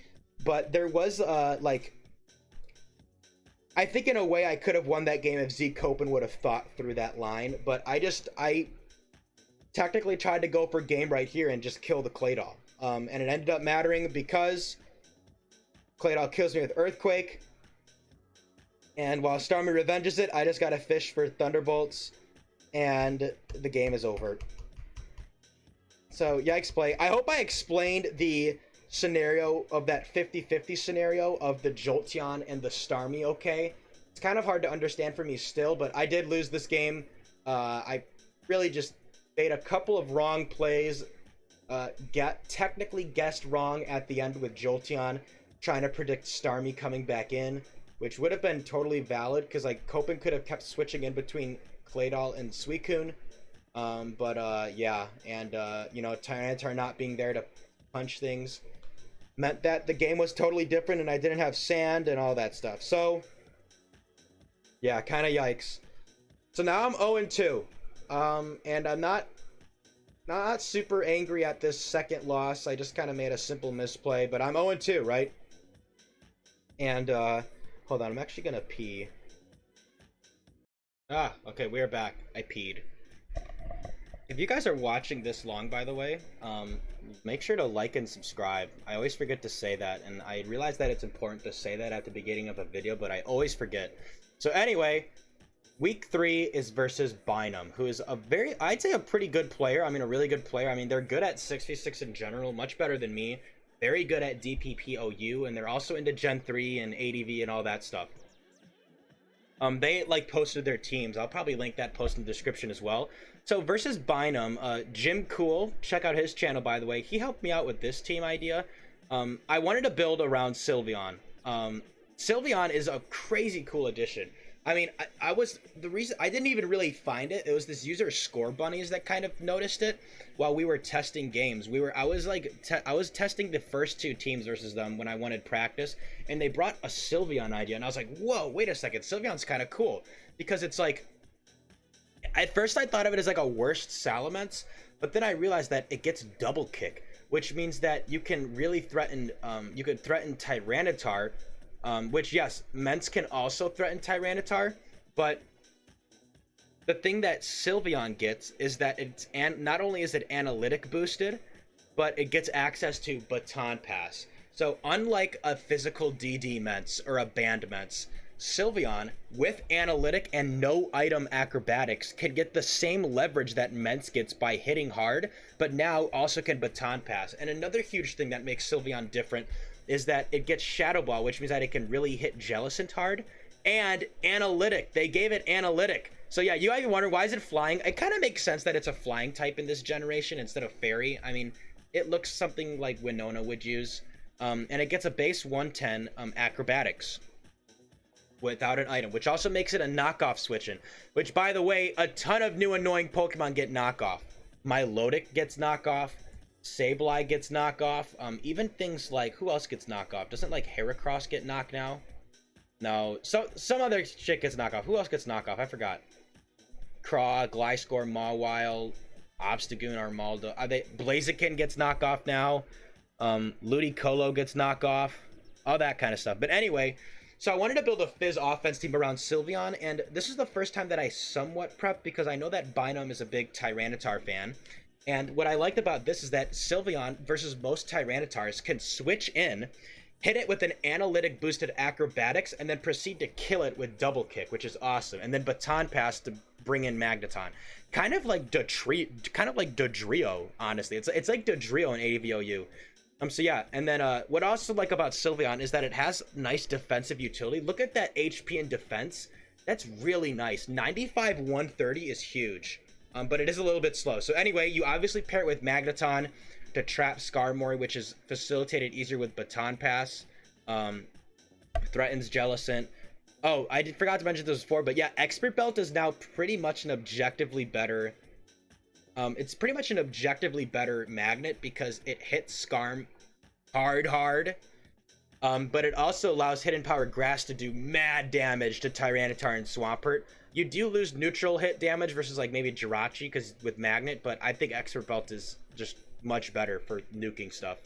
Speaker 2: But there was, like... I think in a way I could have won that game if ZCopen would have thought through that line. But I technically tried to go for game right here and just kill the Claydol. And it ended up mattering because Claydol kills me with Earthquake. And while Starmie revenges it, I just gotta fish for Thunderbolts. And the game is over. So, yikes play. I hope I explained the scenario of that 50-50 scenario of the Jolteon and the Starmie okay. It's kind of hard to understand for me still, but I did lose this game. I really just made a couple of wrong plays. Technically guessed wrong at the end with Jolteon trying to predict Starmie coming back in, which would have been totally valid because like Copen could have kept switching in between Claydol and Suicune. Yeah, and you know, Tyranitar not being there to punch things meant that the game was totally different and I didn't have Sand and all that stuff. So yeah, kind of yikes. So now I'm 0-2. And I'm not super angry at this second loss. I just kind of made a simple misplay, but I'm 0-2, right? And hold on, I'm actually gonna pee. Okay, we're back. I peed. If you guys are watching this long, by the way, make sure to like and subscribe. I always forget to say that, and I realize that it's important to say that at the beginning of a video, but I always forget. So anyway, week 3 is versus Bynum, who is a very, I'd say a pretty good player. I mean, a really good player. I mean, they're good at 6v6 in general, much better than me. Very good at DPPOU, and they're also into Gen 3 and ADV and all that stuff. They like posted their teams. I'll probably link that post in the description as well. So versus Bynum, Jim Cool, check out his channel, by the way. He helped me out with this team idea. I wanted to build around Sylveon. Sylveon is a crazy cool addition. I mean, the reason I didn't even really find it. It was this user Score Bunnies that kind of noticed it while we were testing games. I was testing the first 2 teams versus them when I wanted practice, and they brought a Sylveon idea, and I was like, whoa, wait a second, Sylveon's kind of cool because it's like, at first I thought of it as like a worst Salamence, but then I realized that it gets double kick, which means that you can really threaten, you could threaten Tyranitar. Which, yes, Ments can also threaten Tyranitar, but the thing that Sylveon gets is that not only is it analytic boosted, but it gets access to Baton Pass. So unlike a physical DD Ments or a banned Ments, Sylveon, with analytic and no item acrobatics, can get the same leverage that Ments gets by hitting hard, but now also can Baton Pass. And another huge thing that makes Sylveon different is that it gets Shadow Ball, which means that it can really hit Jellicent hard, and analytic. They gave it analytic. So yeah, you might be wondering, why is it flying? It kind of makes sense that it's a flying type in this generation instead of fairy. I mean, it looks something like Winona would use. And it gets a base 110 acrobatics without an item, which also makes it a knockoff switch-in, which, by the way, a ton of new annoying Pokemon get knockoff. Milotic gets knockoff. Sableye gets knockoff. Even things like, who else gets knockoff? Doesn't like Heracross get knocked now? No, so some other shit gets knockoff. Who else gets knockoff? I forgot. Craw, Gliscor, Mawile, Obstagoon, Armaldo. Blaziken gets knockoff now. Ludicolo gets knockoff. All that kind of stuff. But anyway, so I wanted to build a Fizz offense team around Sylveon, and this is the first time that I somewhat prepped because I know that Bynum is a big Tyranitar fan. And what I liked about this is that Sylveon versus most Tyranitars can switch in, hit it with an analytic boosted acrobatics, and then proceed to kill it with double kick, which is awesome. And then Baton Pass to bring in Magneton. Kind of like Dodrio, honestly. It's like Dodrio in ADVOU. So yeah, and then what I also like about Sylveon is that it has nice defensive utility. Look at that HP and defense. That's really nice. 95 130 is huge. But it is a little bit slow. So anyway, you obviously pair it with Magneton to trap Skarmory, which is facilitated easier with Baton Pass. Threatens Jellicent. Oh, forgot to mention this before, but yeah, Expert Belt is now pretty much an objectively better... it's pretty much an objectively better magnet because it hits Skarm hard. But it also allows Hidden Power Grass to do mad damage to Tyranitar and Swampert. You do lose neutral hit damage versus like maybe Jirachi because with Magnet, but I think Expert Belt is just much better for nuking stuff.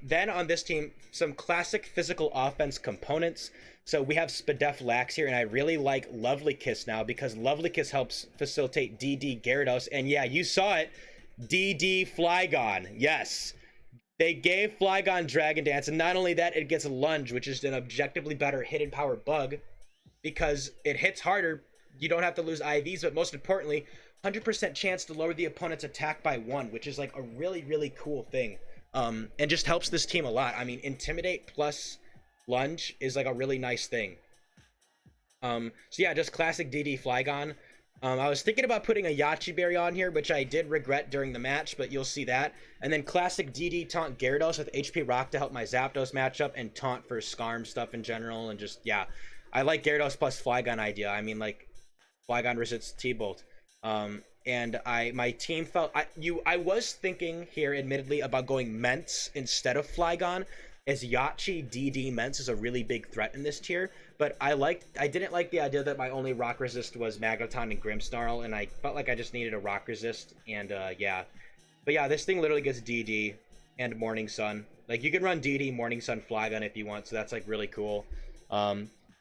Speaker 2: Then on this team, some classic physical offense components. So we have Spadef Lax here, and I really like Lovely Kiss now because Lovely Kiss helps facilitate DD Gyarados. And yeah, you saw it, DD Flygon. Yes, they gave Flygon Dragon Dance, and not only that, it gets Lunge, which is an objectively better hidden power bug because it hits harder. You don't have to lose IVs, but most importantly, 100% chance to lower the opponent's attack by 1, which is like a really cool thing. And just helps this team a lot. I mean, Intimidate plus Lunge is like a really nice thing. So yeah, just classic DD Flygon. I was thinking about putting a Yachi Berry on here, which I did regret during the match, but you'll see that. And then classic DD Taunt Gyarados with HP Rock to help my Zapdos matchup, and Taunt for Skarm stuff in general. And just, yeah, I like Gyarados plus Flygon idea. I mean, like, Flygon resists T-Bolt. And my team felt... I was thinking here, admittedly, about going Ments instead of Flygon, as Yachi DD Ments is a really big threat in this tier. But I didn't like the idea that my only rock resist was Magneton and Grimmsnarl, and I felt like I just needed a rock resist, and yeah. But yeah, this thing literally gets DD and Morning Sun. Like, you can run DD, Morning Sun, Flygon if you want, so that's like really cool.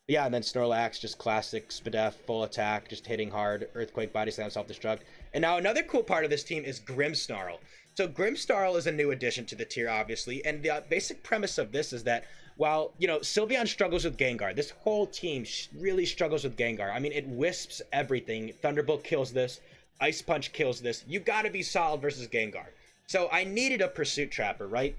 Speaker 2: Yeah, and then Snorlax, just classic Spadef, full attack, just hitting hard, Earthquake, Body Slam, Self-Destruct. And now another cool part of this team is Grimmsnarl. So Grimmsnarl is a new addition to the tier, obviously, and the basic premise of this is that while, you know, Sylveon struggles with Gengar, this whole team really struggles with Gengar. I mean, it wisps everything. Thunderbolt kills this. Ice Punch kills this. You gotta be solid versus Gengar. So I needed a Pursuit Trapper, right?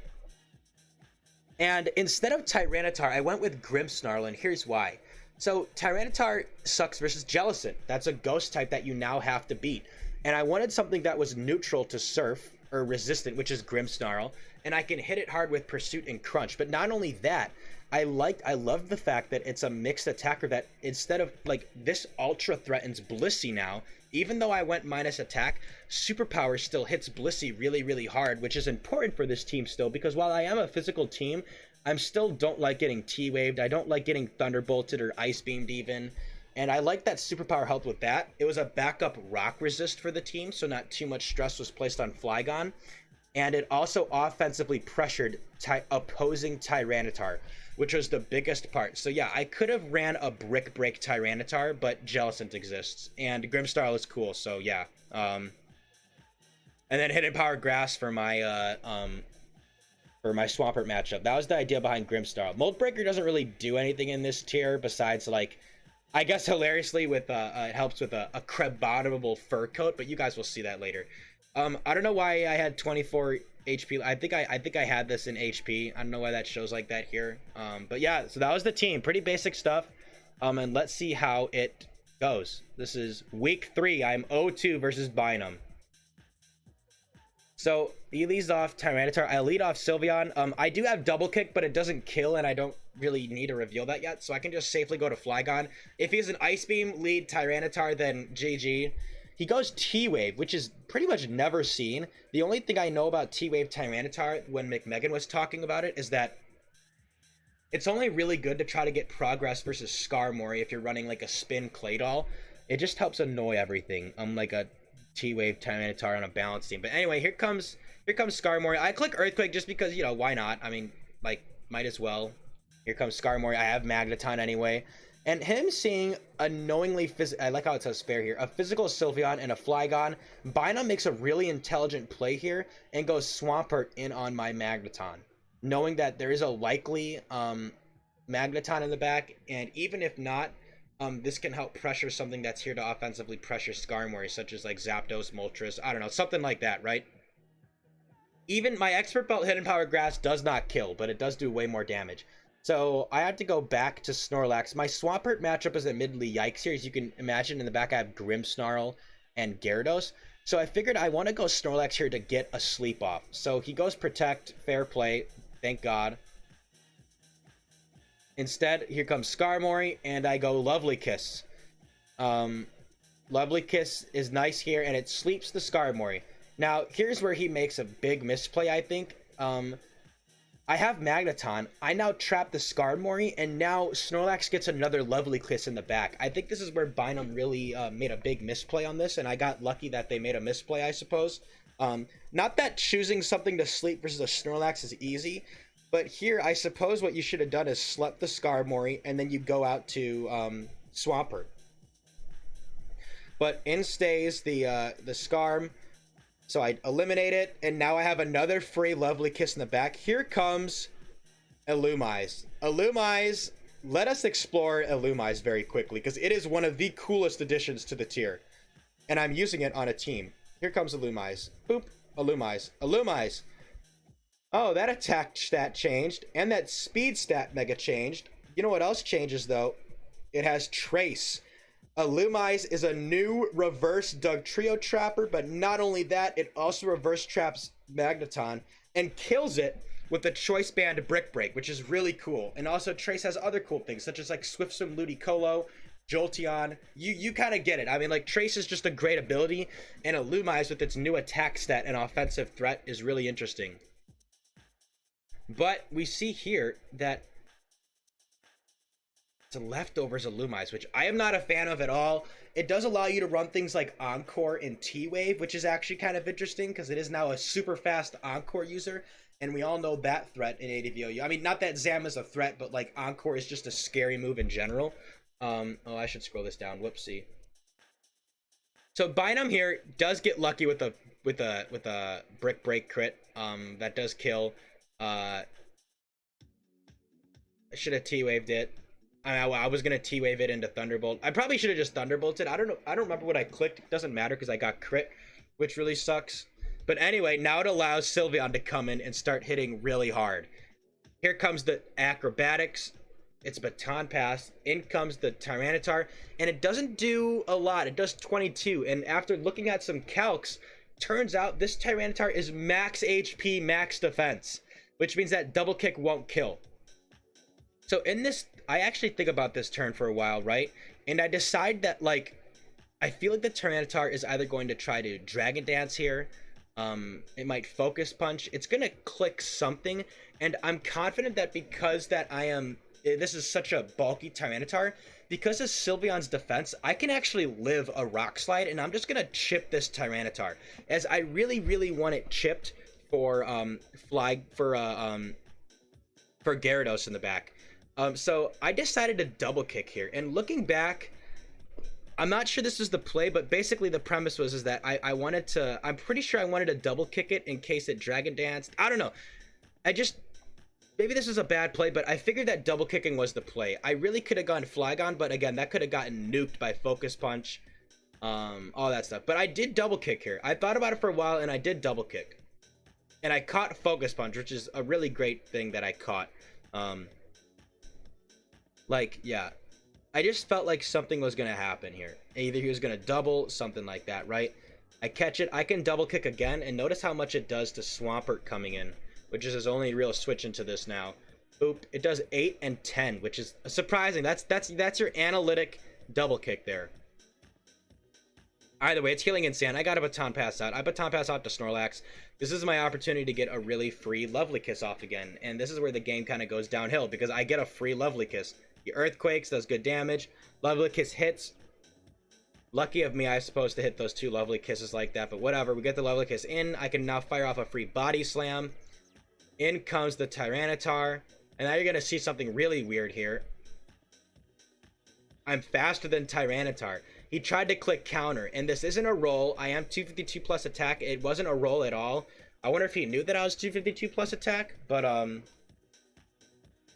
Speaker 2: And instead of Tyranitar, I went with Grimmsnarl, and here's why. So Tyranitar sucks versus Jellicent. That's a ghost type that you now have to beat. And I wanted something that was neutral to Surf, or resistant, which is Grimmsnarl, and I can hit it hard with Pursuit and Crunch. But not only that, I love the fact that it's a mixed attacker that instead of, like, this Ultra threatens Blissey now. Even though I went minus attack, Superpower still hits Blissey really, really hard, which is important for this team still, because while I am a physical team, I'm still don't like getting T-Waved. I don't like getting Thunderbolted or Ice Beamed even. And I like that Superpower helped with that. It was a backup Rock Resist for the team, so not too much stress was placed on Flygon. And it also offensively pressured opposing Tyranitar, which was the biggest part. So yeah, I could have ran a Brick Break Tyranitar, but Jellicent exists. And Grimmsnarl is cool, so yeah. And then Hidden Power Grass for my Swampert matchup. That was the idea behind Grimmsnarl. Mold Breaker doesn't really do anything in this tier besides, like, I guess hilariously with it helps with a Crabominable fur coat, but you guys will see that later. I don't know why I had 24 HP. I think I had this in HP. I don't know why that shows like that here. But yeah, so that was the team. Pretty basic stuff. And let's see how it goes. This is week 3. I'm 0-2 versus Bynum. So he leads off Tyranitar. I lead off Sylveon. I do have Double Kick, but it doesn't kill, and I don't really need to reveal that yet. So I can just safely go to Flygon. If he has an Ice Beam lead Tyranitar, then GG. He goes T-Wave, which is pretty much never seen. The only thing I know about T-Wave Tyranitar when McMegan was talking about it is that it's only really good to try to get progress versus Skarmory if you're running like a Spin Claydol. It just helps annoy everything. Like a T-Wave Tyranitar on a balance team. But anyway, here comes Skarmory. I click Earthquake just because, you know, why not? I mean, like, might as well. Here comes Skarmory. I have Magneton anyway. And him seeing a knowingly I like how it says fair here, a physical Sylveon and a Flygon. Bynum makes a really intelligent play here and goes Swampert in on my Magneton, knowing that there is a likely Magneton in the back, and even if not, this can help pressure something that's here to offensively pressure Skarmory, such as like Zapdos, Moltres, I don't know, something like that, right? Even my Expert Belt Hidden Power Grass does not kill, but it does do way more damage. So I had to go back to Snorlax. My Swampert matchup is admittedly yikes here. As you can imagine, in the back I have Grimmsnarl and Gyarados. So I figured I want to go Snorlax here to get a sleep off. So he goes Protect, fair play, thank God. Instead, here comes Skarmory, and I go Lovely Kiss. Lovely Kiss is nice here, and it sleeps the Skarmory. Now, here's where he makes a big misplay, I think. I have Magneton. I now trap the Skarmory, and now Snorlax gets another Lovely Kiss in the back. I think this is where Bynum really made a big misplay on this, and I got lucky that they made a misplay, I suppose. Not that choosing something to sleep versus a Snorlax is easy, but here I suppose what you should have done is slept the Skarmory, and then you go out to Swampert. But in stays the Skarm. So I eliminate it, and now I have another free Lovely Kiss in the back. Here comes Illumise. Illumise, let us explore Illumise very quickly, because it is one of the coolest additions to the tier. And I'm using it on a team. Here comes Illumise. Boop. Illumise. Illumise. Oh, that attack stat changed, and that speed stat mega changed. You know what else changes, though? It has Trace. Illumise is a new reverse Dugtrio Trapper, but not only that, it also reverse traps Magneton and kills it with the Choice Band Brick Break, which is really cool. And also Trace has other cool things, such as like Swift Swim Ludicolo, Jolteon. You kind of get it. I mean, like, Trace is just a great ability, and Illumise with its new attack stat and offensive threat is really interesting. But we see here that the leftovers Illumise, which I am not a fan of at all. It does allow you to run things like Encore and T-Wave, which is actually kind of interesting because it is now a super fast Encore user, and we all know that threat in ADV. I mean, not that Zam is a threat, but like Encore is just a scary move in general. Oh, I should scroll this down. Whoopsie. So bynum here does get lucky with a brick break crit. That does kill. I should have T-waved it. I was gonna T-wave it into Thunderbolt. I probably should have just Thunderbolted. I don't know. I don't remember what I clicked. It doesn't matter because I got crit, which really sucks. But anyway, now it allows Sylveon to come in and start hitting really hard. Here comes the acrobatics. It's baton pass. In comes the Tyranitar, and it doesn't do a lot. It does 22. And after looking at some calcs, turns out this Tyranitar is max HP, max defense, which means that double kick won't kill. So in this, I actually think about this turn for a while, right? And I decide that, like, I feel like the Tyranitar is either going to try to Dragon Dance here. It might Focus Punch. It's going to click something. And I'm confident that because that this is such a bulky Tyranitar, because of Sylveon's defense, I can actually live a Rock Slide, and I'm just going to chip this Tyranitar. As I really, really want it chipped for Gyarados in the back. So I decided to double kick here, and looking back, I'm not sure this is the play, but basically the premise was that I'm pretty sure I wanted to double kick it in case it Dragon Danced. I don't know. Maybe this is a bad play, but I figured that double kicking was the play. I really could have gone Flygon, but again, that could have gotten nuked by Focus Punch, all that stuff. But I did double kick here. I thought about it for a while, and I did double kick. And I caught Focus Punch, which is a really great thing that I caught. Yeah, I just felt like something was going to happen here. Either he was going to double, something like that, right? I catch it, I can double kick again, and notice how much it does to Swampert coming in, which is his only real switch into this now. Oop, it does 8 and 10, which is surprising. That's your analytic double kick there. Either way, it's healing in sand. I got a baton pass out. I baton pass out to Snorlax. This is my opportunity to get a really free Lovely Kiss off again, and this is where the game kind of goes downhill, because I get a free Lovely Kiss. He Earthquakes, does good damage. Lovely Kiss hits. Lucky of me, I was supposed to hit those 2 Lovely Kisses like that, but whatever. We get the Lovely Kiss in. I can now fire off a free Body Slam. In comes the Tyranitar. And now you're going to see something really weird here. I'm faster than Tyranitar. He tried to click counter, and this isn't a roll. I am 252 plus attack. It wasn't a roll at all. I wonder if he knew that I was 252 plus attack, but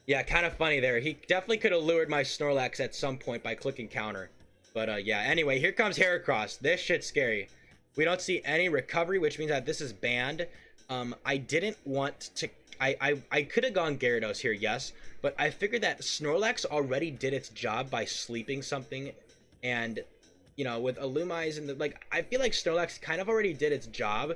Speaker 2: yeah, kind of funny there. He definitely could have lured my Snorlax at some point by clicking counter. But yeah, anyway, here comes Heracross. This shit's scary. We don't see any recovery, which means that this is banned. I didn't want to... I could have gone Gyarados here, yes. But I figured that Snorlax already did its job by sleeping something. And, you know, with Illumise and I feel like Snorlax kind of already did its job.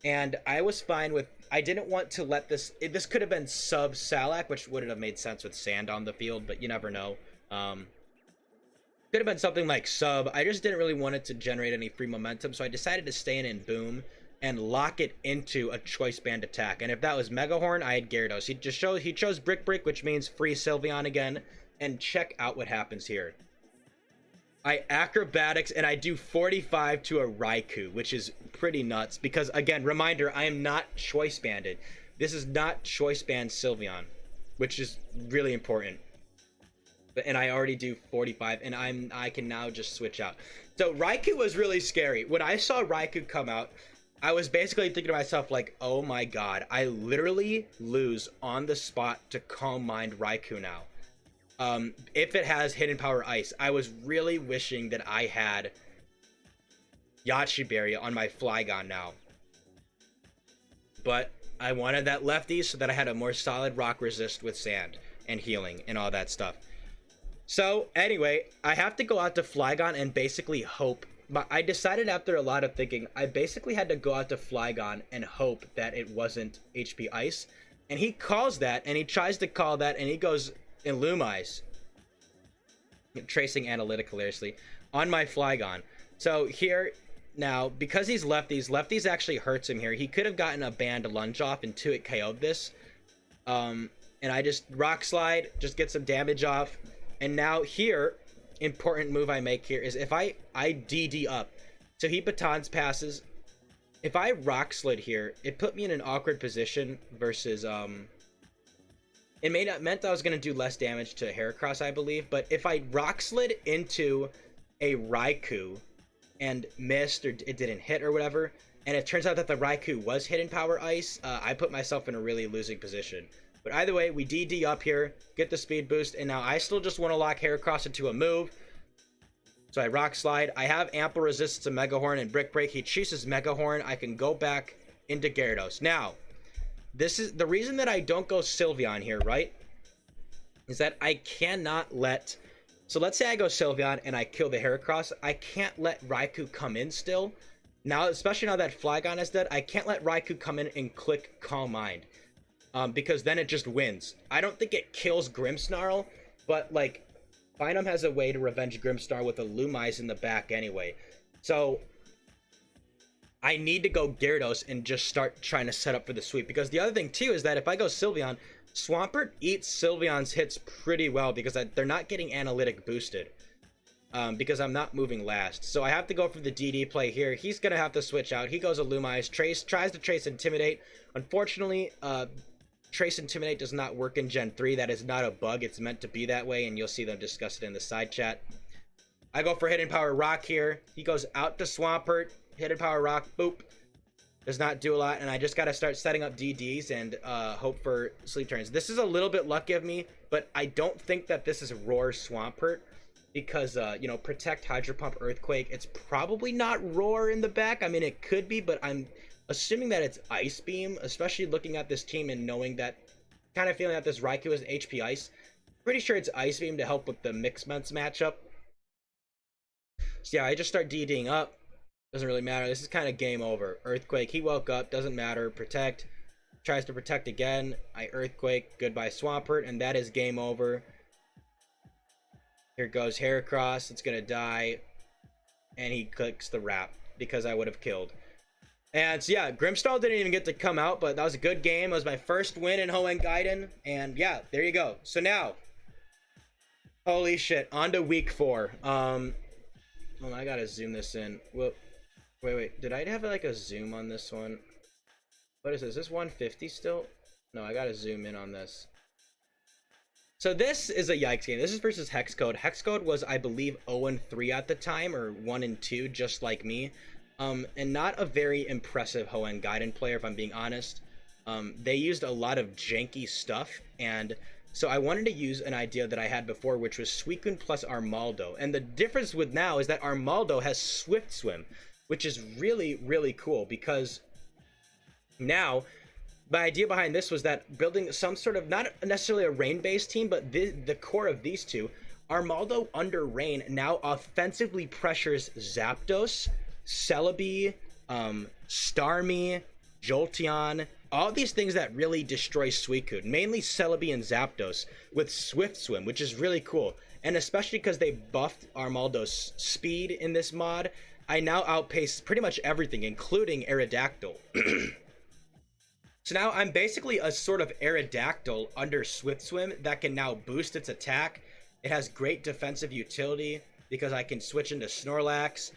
Speaker 2: And I was fine with... I didn't want to let this... This could have been sub Salac, which wouldn't have made sense with sand on the field, but you never know. Could have been something like sub. I just didn't really want it to generate any free momentum, so I decided to stay in Boom and lock it into a choice band attack. And if that was Megahorn, I had Gyarados. He chose Brick Break, which means free Sylveon again. And check out what happens here. I acrobatics and I do 45 to a Raikou, which is pretty nuts because, again, reminder, I am not choice banded. This is not choice band Sylveon, which is really important. And I already do 45, and I can now just switch out. So Raikou was really scary. When I saw Raikou come out, I was basically thinking to myself, like, oh my god, I literally lose on the spot to Calm Mind Raikou now. If it has Hidden Power Ice. I was really wishing that I had Yachi Berry on my Flygon now. But I wanted that lefty so that I had a more solid rock resist with sand and healing and all that stuff. So anyway, I have to go out to Flygon and basically hope. But I decided after a lot of thinking, I basically had to go out to Flygon and hope that it wasn't HP Ice. And he calls that, and he tries to call that, and he goes Illumise. Tracing analytic hilariously on my Flygon. So here now, because he's lefties actually hurts him here. He could have gotten a banned lunge off and 2-hit KO'd this. And I just Rock Slide, just get some damage off. And now here, important move I make here is if I DD up. So he batons passes. If I Rock Slid here, it put me in an awkward position versus it meant I was going to do less damage to Heracross, I believe. But if I Rock Slid into a Raikou, and missed, or it didn't hit or whatever, and it turns out that the Raikou was hidden power ice, I put myself in a really losing position. But either way, we DD up here, get the speed boost, and now I still just want to lock Heracross into a move. So I Rock Slide. I have ample resistance to Mega Horn and Brick Break. He chooses Mega Horn. I can go back into Gyarados. Now, this is the reason that I don't go Sylveon here, right? Is that I cannot let... So let's say I go Sylveon and I kill the Heracross. I can't let Raikou come in still. Now, especially now that Flygon is dead, I can't let Raikou come in and click Calm Mind. Because then it just wins. I don't think it kills Grimmsnarl, but like Bynum has a way to revenge Grimmsnarl with a Lumise in the back anyway. So I need to go Gyarados and just start trying to set up for the sweep. Because the other thing too is that if I go Sylveon, Swampert eats Sylveon's hits pretty well because they're not getting analytic boosted. Because I'm not moving last. So I have to go for the DD play here. He's going to have to switch out. He goes a Lumise. Tries to Trace Intimidate. Unfortunately, Trace Intimidate does not work in Gen 3. That is not a bug. It's meant to be that way, and you'll see them discuss it in the side chat. I go for Hidden Power Rock here. He goes out to Swampert. Hidden Power Rock. Boop. Does not do a lot, and I just got to start setting up DDs and hope for sleep turns. This is a little bit lucky of me, but I don't think that this is Roar Swampert because, you know, Protect, Hydro Pump, Earthquake. It's probably not Roar in the back. I mean, it could be, but I'm assuming that it's Ice Beam, especially looking at this team and knowing that, kind of feeling that this Raikou is HP Ice. Pretty sure it's Ice Beam to help with the Mixments matchup. So yeah, I just start DDing up. Doesn't really matter. This is kind of game over. Earthquake, he woke up. Doesn't matter. Protect. Tries to protect again. I Earthquake. Goodbye Swampert. And that is game over. Here goes Heracross. It's going to die. And he clicks the wrap because I would have killed. And so yeah, Grimmsnarl didn't even get to come out, but that was a good game. It was my first win in Hoenn Gaiden. And yeah, there you go. So now, holy shit, on to week 4. Hold on, I gotta zoom this in. Whoop. Wait, did I have like a zoom on this one? What is this? Is this 150 still? No, I gotta zoom in on this. So this is a yikes game. This is versus Hexcode. Hexcode was, I believe, 0-3 at the time, or 1-2, just like me. And not a very impressive Hoenn Gaiden player, if I'm being honest. They used a lot of janky stuff, and so I wanted to use an idea that I had before, which was Suicune plus Armaldo. And the difference with now is that Armaldo has Swift Swim, which is really, really cool, because now my idea behind this was that building some sort of, not necessarily a rain-based team, but the core of these two, Armaldo under rain now offensively pressures Zapdos, Celebi, Starmie, Jolteon, all these things that really destroy Suicune, mainly Celebi and Zapdos with Swift Swim, which is really cool. And especially because they buffed Armaldo's speed in this mod, I now outpace pretty much everything, including Aerodactyl. So now I'm basically a sort of Aerodactyl under Swift Swim that can now boost its attack. It has great defensive utility because I can switch into Snorlax,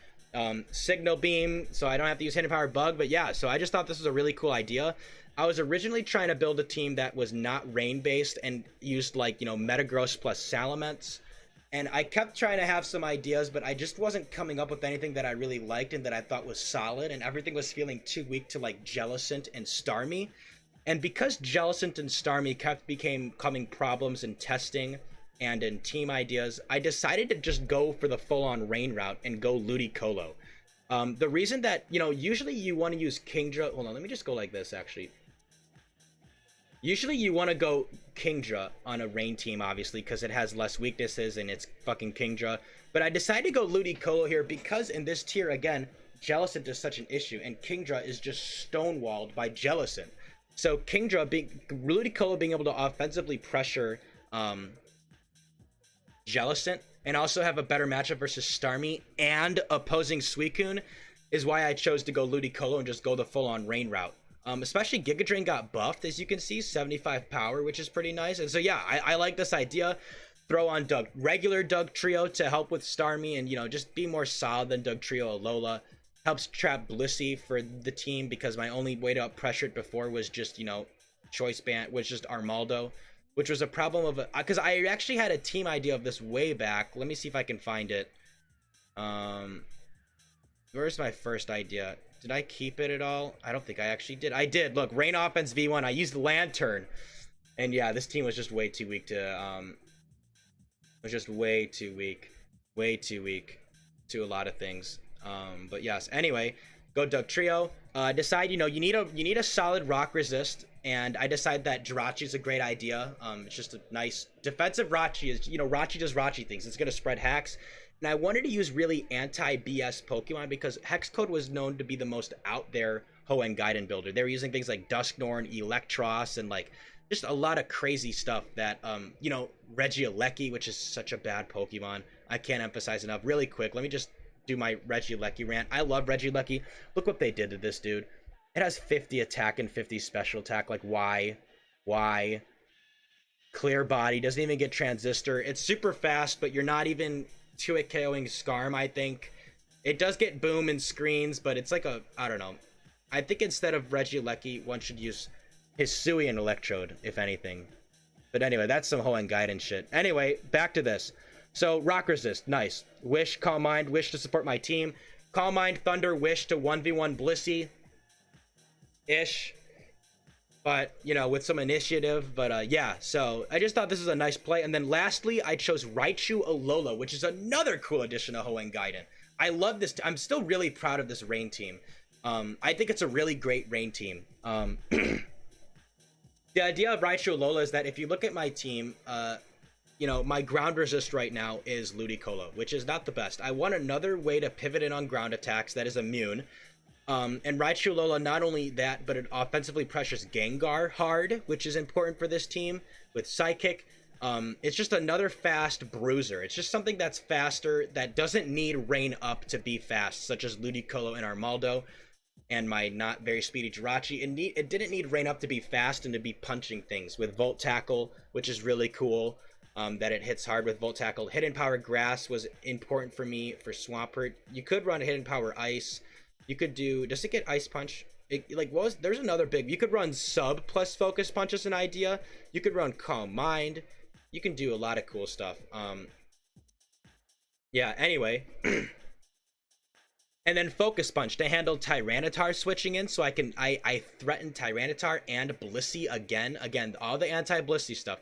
Speaker 2: Signal Beam, so I don't have to use Hidden Power Bug. But yeah, so I just thought this was a really cool idea. I was originally trying to build a team that was not rain based and used, like, you know, Metagross plus Salamence, and I kept trying to have some ideas, but I just wasn't coming up with anything that I really liked and that I thought was solid, and everything was feeling too weak to like Jellicent and Starmie. And because Jellicent and Starmie kept becoming problems in testing and in team ideas, I decided to just go for the full-on rain route and go Ludicolo. The reason that, you know, usually you want to use Kingdra... Hold on, let me just go like this, actually. Usually you want to go Kingdra on a rain team, obviously, because it has less weaknesses and it's fucking Kingdra. But I decided to go Ludicolo here because in this tier, again, Jellicent is such an issue, and Kingdra is just stonewalled by Jellicent. So Ludicolo being able to offensively pressure Jellicent and also have a better matchup versus Starmie and opposing Suicune is why I chose to go Ludicolo and just go the full-on rain route. Especially Giga Drain got buffed, as you can see, 75 power, which is pretty nice. And so yeah, I like this idea. Throw on regular Dugtrio to help with Starmie and, you know, just be more solid than Dugtrio Alola. Helps trap Blissey for the team because my only way to up pressure it before was just, you know, Choice Band, was just Armaldo, which was a problem of because I actually had a team idea of this way back. Let me see if I can find it. Where's my first idea? Did I keep it at all? I don't think I actually did. I did. Look, rain offense V1. I used Lantern. And yeah, this team was just way too weak to, was just way too weak. Way too weak to a lot of things. But yes, anyway, go Doug Trio. Decide, you know, you need a solid rock resist, and I decide that Jirachi is a great idea. It's just a nice defensive Rachi is, you know, Rachi does Rachi things. It's gonna spread hacks. And I wanted to use really anti-BS Pokemon because Hexcode was known to be the most out there Hoenn Gaiden builder. They were using things like Dusknorn, Electros, and like just a lot of crazy stuff that, you know, Regieleki, which is such a bad Pokemon. I can't emphasize enough. Really quick, let me just do my Regieleki rant. I love Regieleki. Look what they did to this dude. It has 50 attack and 50 special attack. Like, why? Why? Clear body, doesn't even get Transistor. It's super fast, but you're not even 2-hit KOing Skarm, I think. It does get Boom and Screens, but it's like a, I don't know. I think instead of Regieleki, one should use Hisuian Electrode, if anything. But anyway, that's some Hoenn Gaiden shit. Anyway, back to this. So, Rock Resist, nice. Wish, Calm Mind, Wish to support my team. Calm Mind, Thunder, Wish to 1v1 Blissey. Ish. But, you know, with some initiative. But, yeah, so I just thought this was a nice play. And then lastly, I chose Raichu Alola, which is another cool addition to Hoenn Gaiden. I love this. I'm still really proud of this Rain team. I think it's a really great Rain team. The idea of Raichu Alola is that if you look at my team, you know, my ground resist right now is Ludicolo, which is not the best. I want another way to pivot in on ground attacks that is immune. And Raichu Alola, not only that, but it offensively pressures Gengar hard, which is important for this team with Psychic. It's just another fast bruiser. It's just something that's faster, that doesn't need rain up to be fast, such as Ludicolo and Armaldo. And my not very speedy Jirachi. It didn't need rain up to be fast and to be punching things with Volt Tackle, which is really cool. That it hits hard with Volt Tackle. Hidden Power Grass was important for me for Swampert. You could run Hidden Power Ice. You could do, does it get Ice Punch? There's another big, you could run Sub plus Focus Punch as an idea. You could run Calm Mind. You can do a lot of cool stuff. Yeah, anyway. And then Focus Punch to handle Tyranitar switching in, so I threaten Tyranitar and Blissey again. Again, all the anti-Blissey stuff.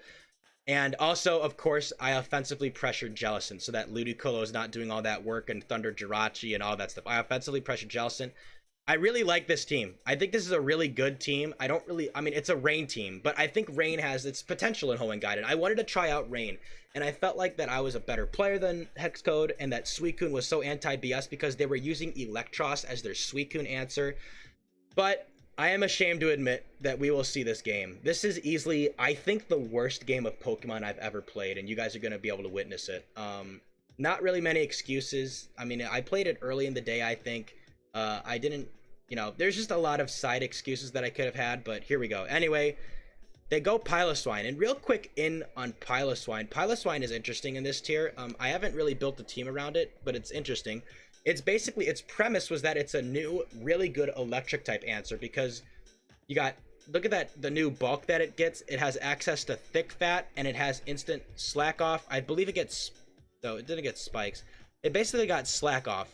Speaker 2: And also, of course, I offensively pressured Jellicent so that Ludicolo is not doing all that work and Thunder Jirachi and all that stuff. I offensively pressured Jellicent. I really like this team. I think this is a really good team. I mean, it's a Rain team, but I think Rain has its potential in Hoenn Gaiden. I wanted to try out Rain, and I felt like that I was a better player than Hexcode, and that Suicune was so anti-BS because they were using Electros as their Suicune answer. But I am ashamed to admit that we will see this game. This is easily, I think, the worst game of Pokemon I've ever played, and you guys are going to be able to witness it. Not really many excuses. I mean, I played it early in the day, I think. I didn't, you know, there's just a lot of side excuses that I could have had, but here we go. Anyway, they go Piloswine, and real quick in on Piloswine. Piloswine is interesting in this tier. I haven't really built a team around it, but it's interesting. It's basically, its premise was that it's a new, really good electric type answer because you got, look at that, the new bulk that it gets. It has access to thick fat and it has instant slack off. I believe it gets, though it didn't get spikes. It basically got slack off.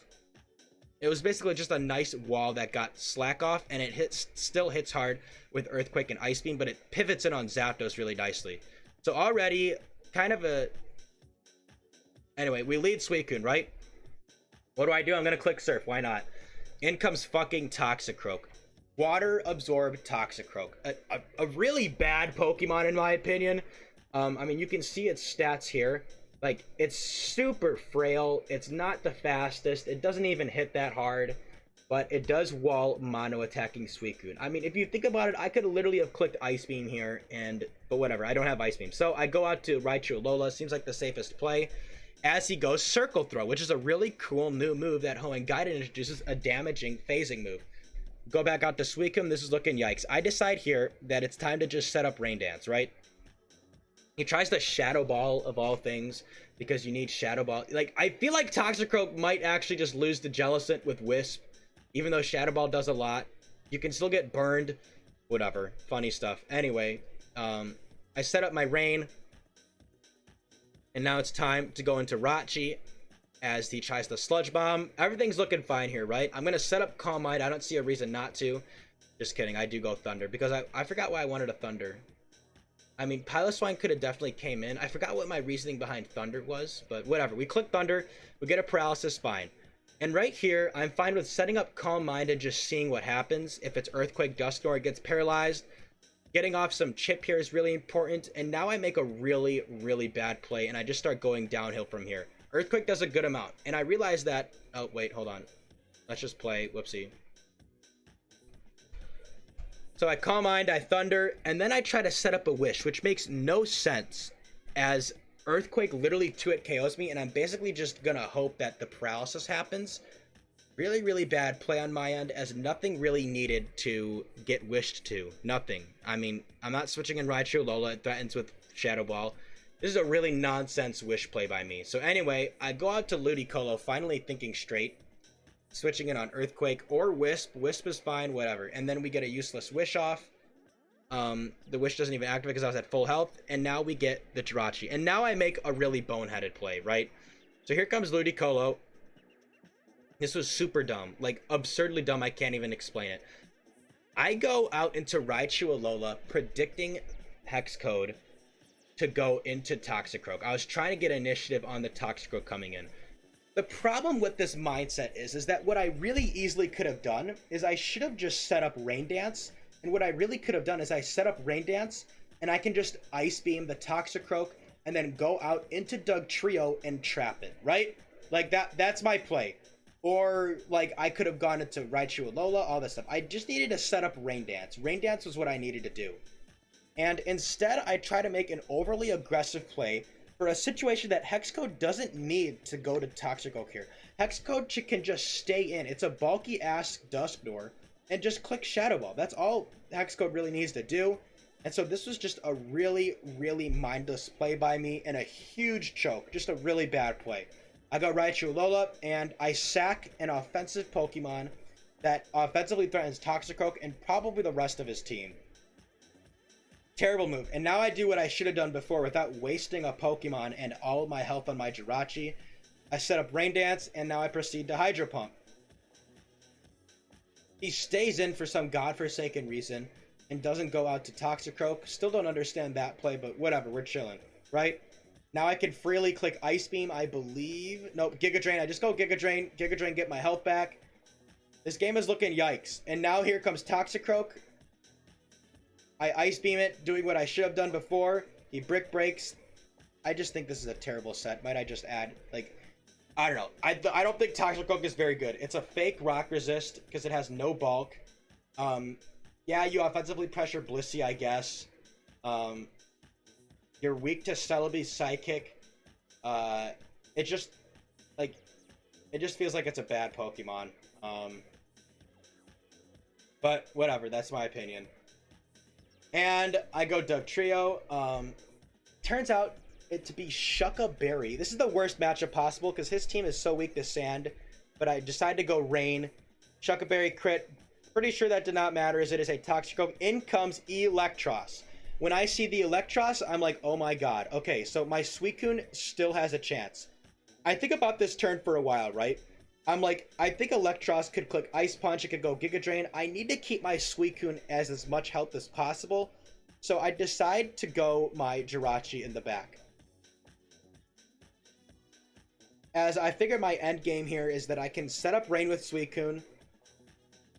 Speaker 2: It was basically just a nice wall that got slack off, and it still hits hard with Earthquake and Ice Beam, but it pivots in on Zapdos really nicely. So already, kind of a, anyway, we lead Suicune, right? What do? I'm gonna click Surf, why not? In comes fucking Toxicroak. Water absorbed Toxicroak. A really bad Pokemon in my opinion. I mean, you can see its stats here. Like, it's super frail. It's not the fastest. It doesn't even hit that hard. But it does wall mono attacking Suicune. I mean, if you think about it, I could literally have clicked Ice Beam here, but whatever, I don't have Ice Beam. So I go out to Raichu Alola, seems like the safest play. As he goes Circle Throw, which is a really cool new move that Hoenn Gaiden introduces, a damaging phasing move. Go back out to Suicune, this is looking yikes. I decide here that it's time to just set up Rain Dance, right? He tries to Shadow Ball of all things because you need Shadow Ball. Like, I feel like Toxicroak might actually just lose to Jellicent with Wisp. Even though Shadow Ball does a lot, you can still get burned. Whatever, funny stuff. Anyway, I set up my Rain, and now it's time to go into Rachi. as he tries the Sludge Bomb. Everything's looking fine here, right? I'm going to set up Calm Mind. I don't see a reason not to. Just kidding. I do go Thunder because I forgot why I wanted a Thunder. I mean, Piloswine could have definitely came in. I forgot what my reasoning behind Thunder was, but whatever. We click Thunder. We get a Paralysis, fine. And right here, I'm fine with setting up Calm Mind and just seeing what happens. If it's Earthquake, Dusknoir, it gets paralyzed. Getting off some chip here is really important. And now I make a really, really bad play, and I just start going downhill from here. Earthquake does a good amount, and I realize that... Oh, wait, hold on. Let's just play. Whoopsie. So I Calm Mind, I Thunder, and then I try to set up a Wish, which makes no sense, as Earthquake literally 2-hit KOs me, and I'm basically just gonna hope that the paralysis happens. Really, really bad play on my end, as nothing really needed to get wished to. Nothing. I mean, I'm not switching in Raichu Lola. It threatens with Shadow Ball. This is a really nonsense wish play by me. So anyway, I go out to Ludicolo, finally thinking straight. Switching in on Earthquake or Wisp. Wisp is fine, whatever. And then we get a useless Wish off. The Wish doesn't even activate because I was at full health. And now we get the Jirachi. And now I make a really boneheaded play, right? So here comes Ludicolo. This was super dumb. Like, absurdly dumb. I can't even explain it. I go out into Raichu Alola, predicting Hexcode to go into Toxicroak. I was trying to get initiative on the Toxicroak coming in. The problem with this mindset is that what I really easily could have done is I should have just set up Rain Dance. And what I really could have done is I set up Rain Dance, and I can just Ice Beam the Toxicroak and then go out into Dugtrio and trap it, right? Like, that's my play. Or, like, I could have gone into Raichu Alola, all this stuff. I just needed to set up Rain Dance. Rain Dance was what I needed to do. And instead, I try to make an overly aggressive play for a situation that Hexcode doesn't need to go to Toxicroak here. Hexcode can just stay in. It's a bulky-ass Dusknoir, and just click Shadow Ball. That's all Hexcode really needs to do. And so this was just a really, really mindless play by me, and a huge choke. Just a really bad play. I go Raichu Alola, and I sack an offensive Pokemon that offensively threatens Toxicroak and probably the rest of his team. Terrible move. And now I do what I should have done before without wasting a Pokemon and all of my health on my Jirachi. I set up Rain Dance, and now I proceed to Hydro Pump. He stays in for some godforsaken reason and doesn't go out to Toxicroak. Still don't understand that play, but whatever, we're chilling, right? Now I can freely click Ice Beam, I believe. Nope, Giga Drain. I just go Giga Drain. Giga Drain, get my health back. This game is looking yikes. And now here comes Toxicroak. I Ice Beam it, doing what I should have done before. He Brick Breaks. I just think this is a terrible set. Might I just add, like, I don't know. I don't think Toxicroak is very good. It's a fake Rock Resist because it has no bulk. Yeah, you offensively pressure Blissey, I guess. You're weak to Celebi's Psychic. It just feels like it's a bad Pokemon. But whatever, that's my opinion. And I go Dugtrio. Turns out it to be Shucka Berry. This is the worst matchup possible because his team is so weak to Sand. But I decided to go Rain. Shucka Berry crit. Pretty sure that did not matter as it is a Toxicroak. In comes Electros. When I see the Electros, I'm like, oh my god. Okay, so my Suicune still has a chance. I think about this turn for a while, right? I'm like, I think Electros could click Ice Punch. It could go Giga Drain. I need to keep my Suicune as much health as possible. So I decide to go my Jirachi in the back. As I figure my end game here is that I can set up Rain with Suicune,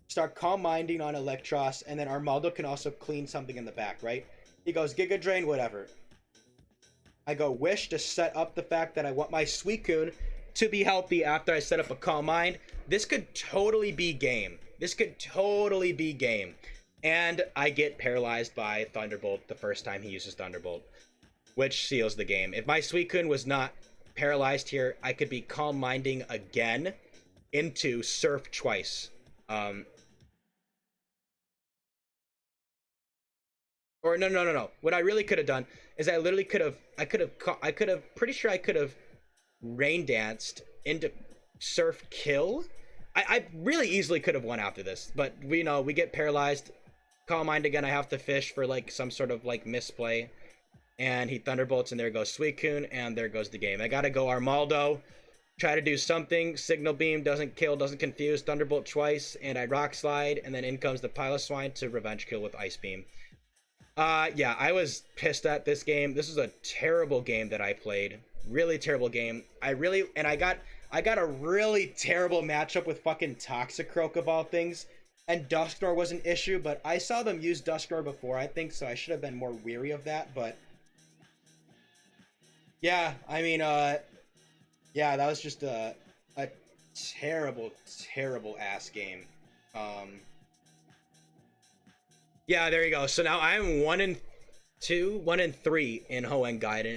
Speaker 2: start Calm Minding on Electros, and then Armaldo can also clean something in the back, right? He goes Giga Drain, whatever. I go Wish to set up the fact that I want my Suicune to be healthy after I set up a Calm Mind. This could totally be game. This could totally be game. And I get paralyzed by Thunderbolt the first time he uses Thunderbolt, which seals the game. If my Suicune was not paralyzed here, I could be Calm Minding again into Surf twice. Or no. What I really could have done is I literally could have, pretty sure I could have Rain Danced into Surf Kill. I really easily could have won after this, but we get paralyzed. Calm Mind again, I have to fish for like some sort of like misplay. And he Thunderbolts, and there goes Suicune, and there goes the game. I gotta go Armaldo. try to do something. Signal beam doesn't kill, doesn't confuse. Thunderbolt twice, and I rock slide, and then in comes the Piloswine to revenge kill with Ice Beam. Yeah, I was pissed at this game. This was a terrible game that I played. Really terrible game. I got a really terrible matchup with fucking Toxicroak of all things. And Dusknoir was an issue, but I saw them use Dusknoir before, I think, so I should have been more weary of that, but yeah, I mean, yeah, that was just a terrible, terrible ass game. Yeah, there you go. So now I'm 1-2, 1-3 in Hoenn Gaiden.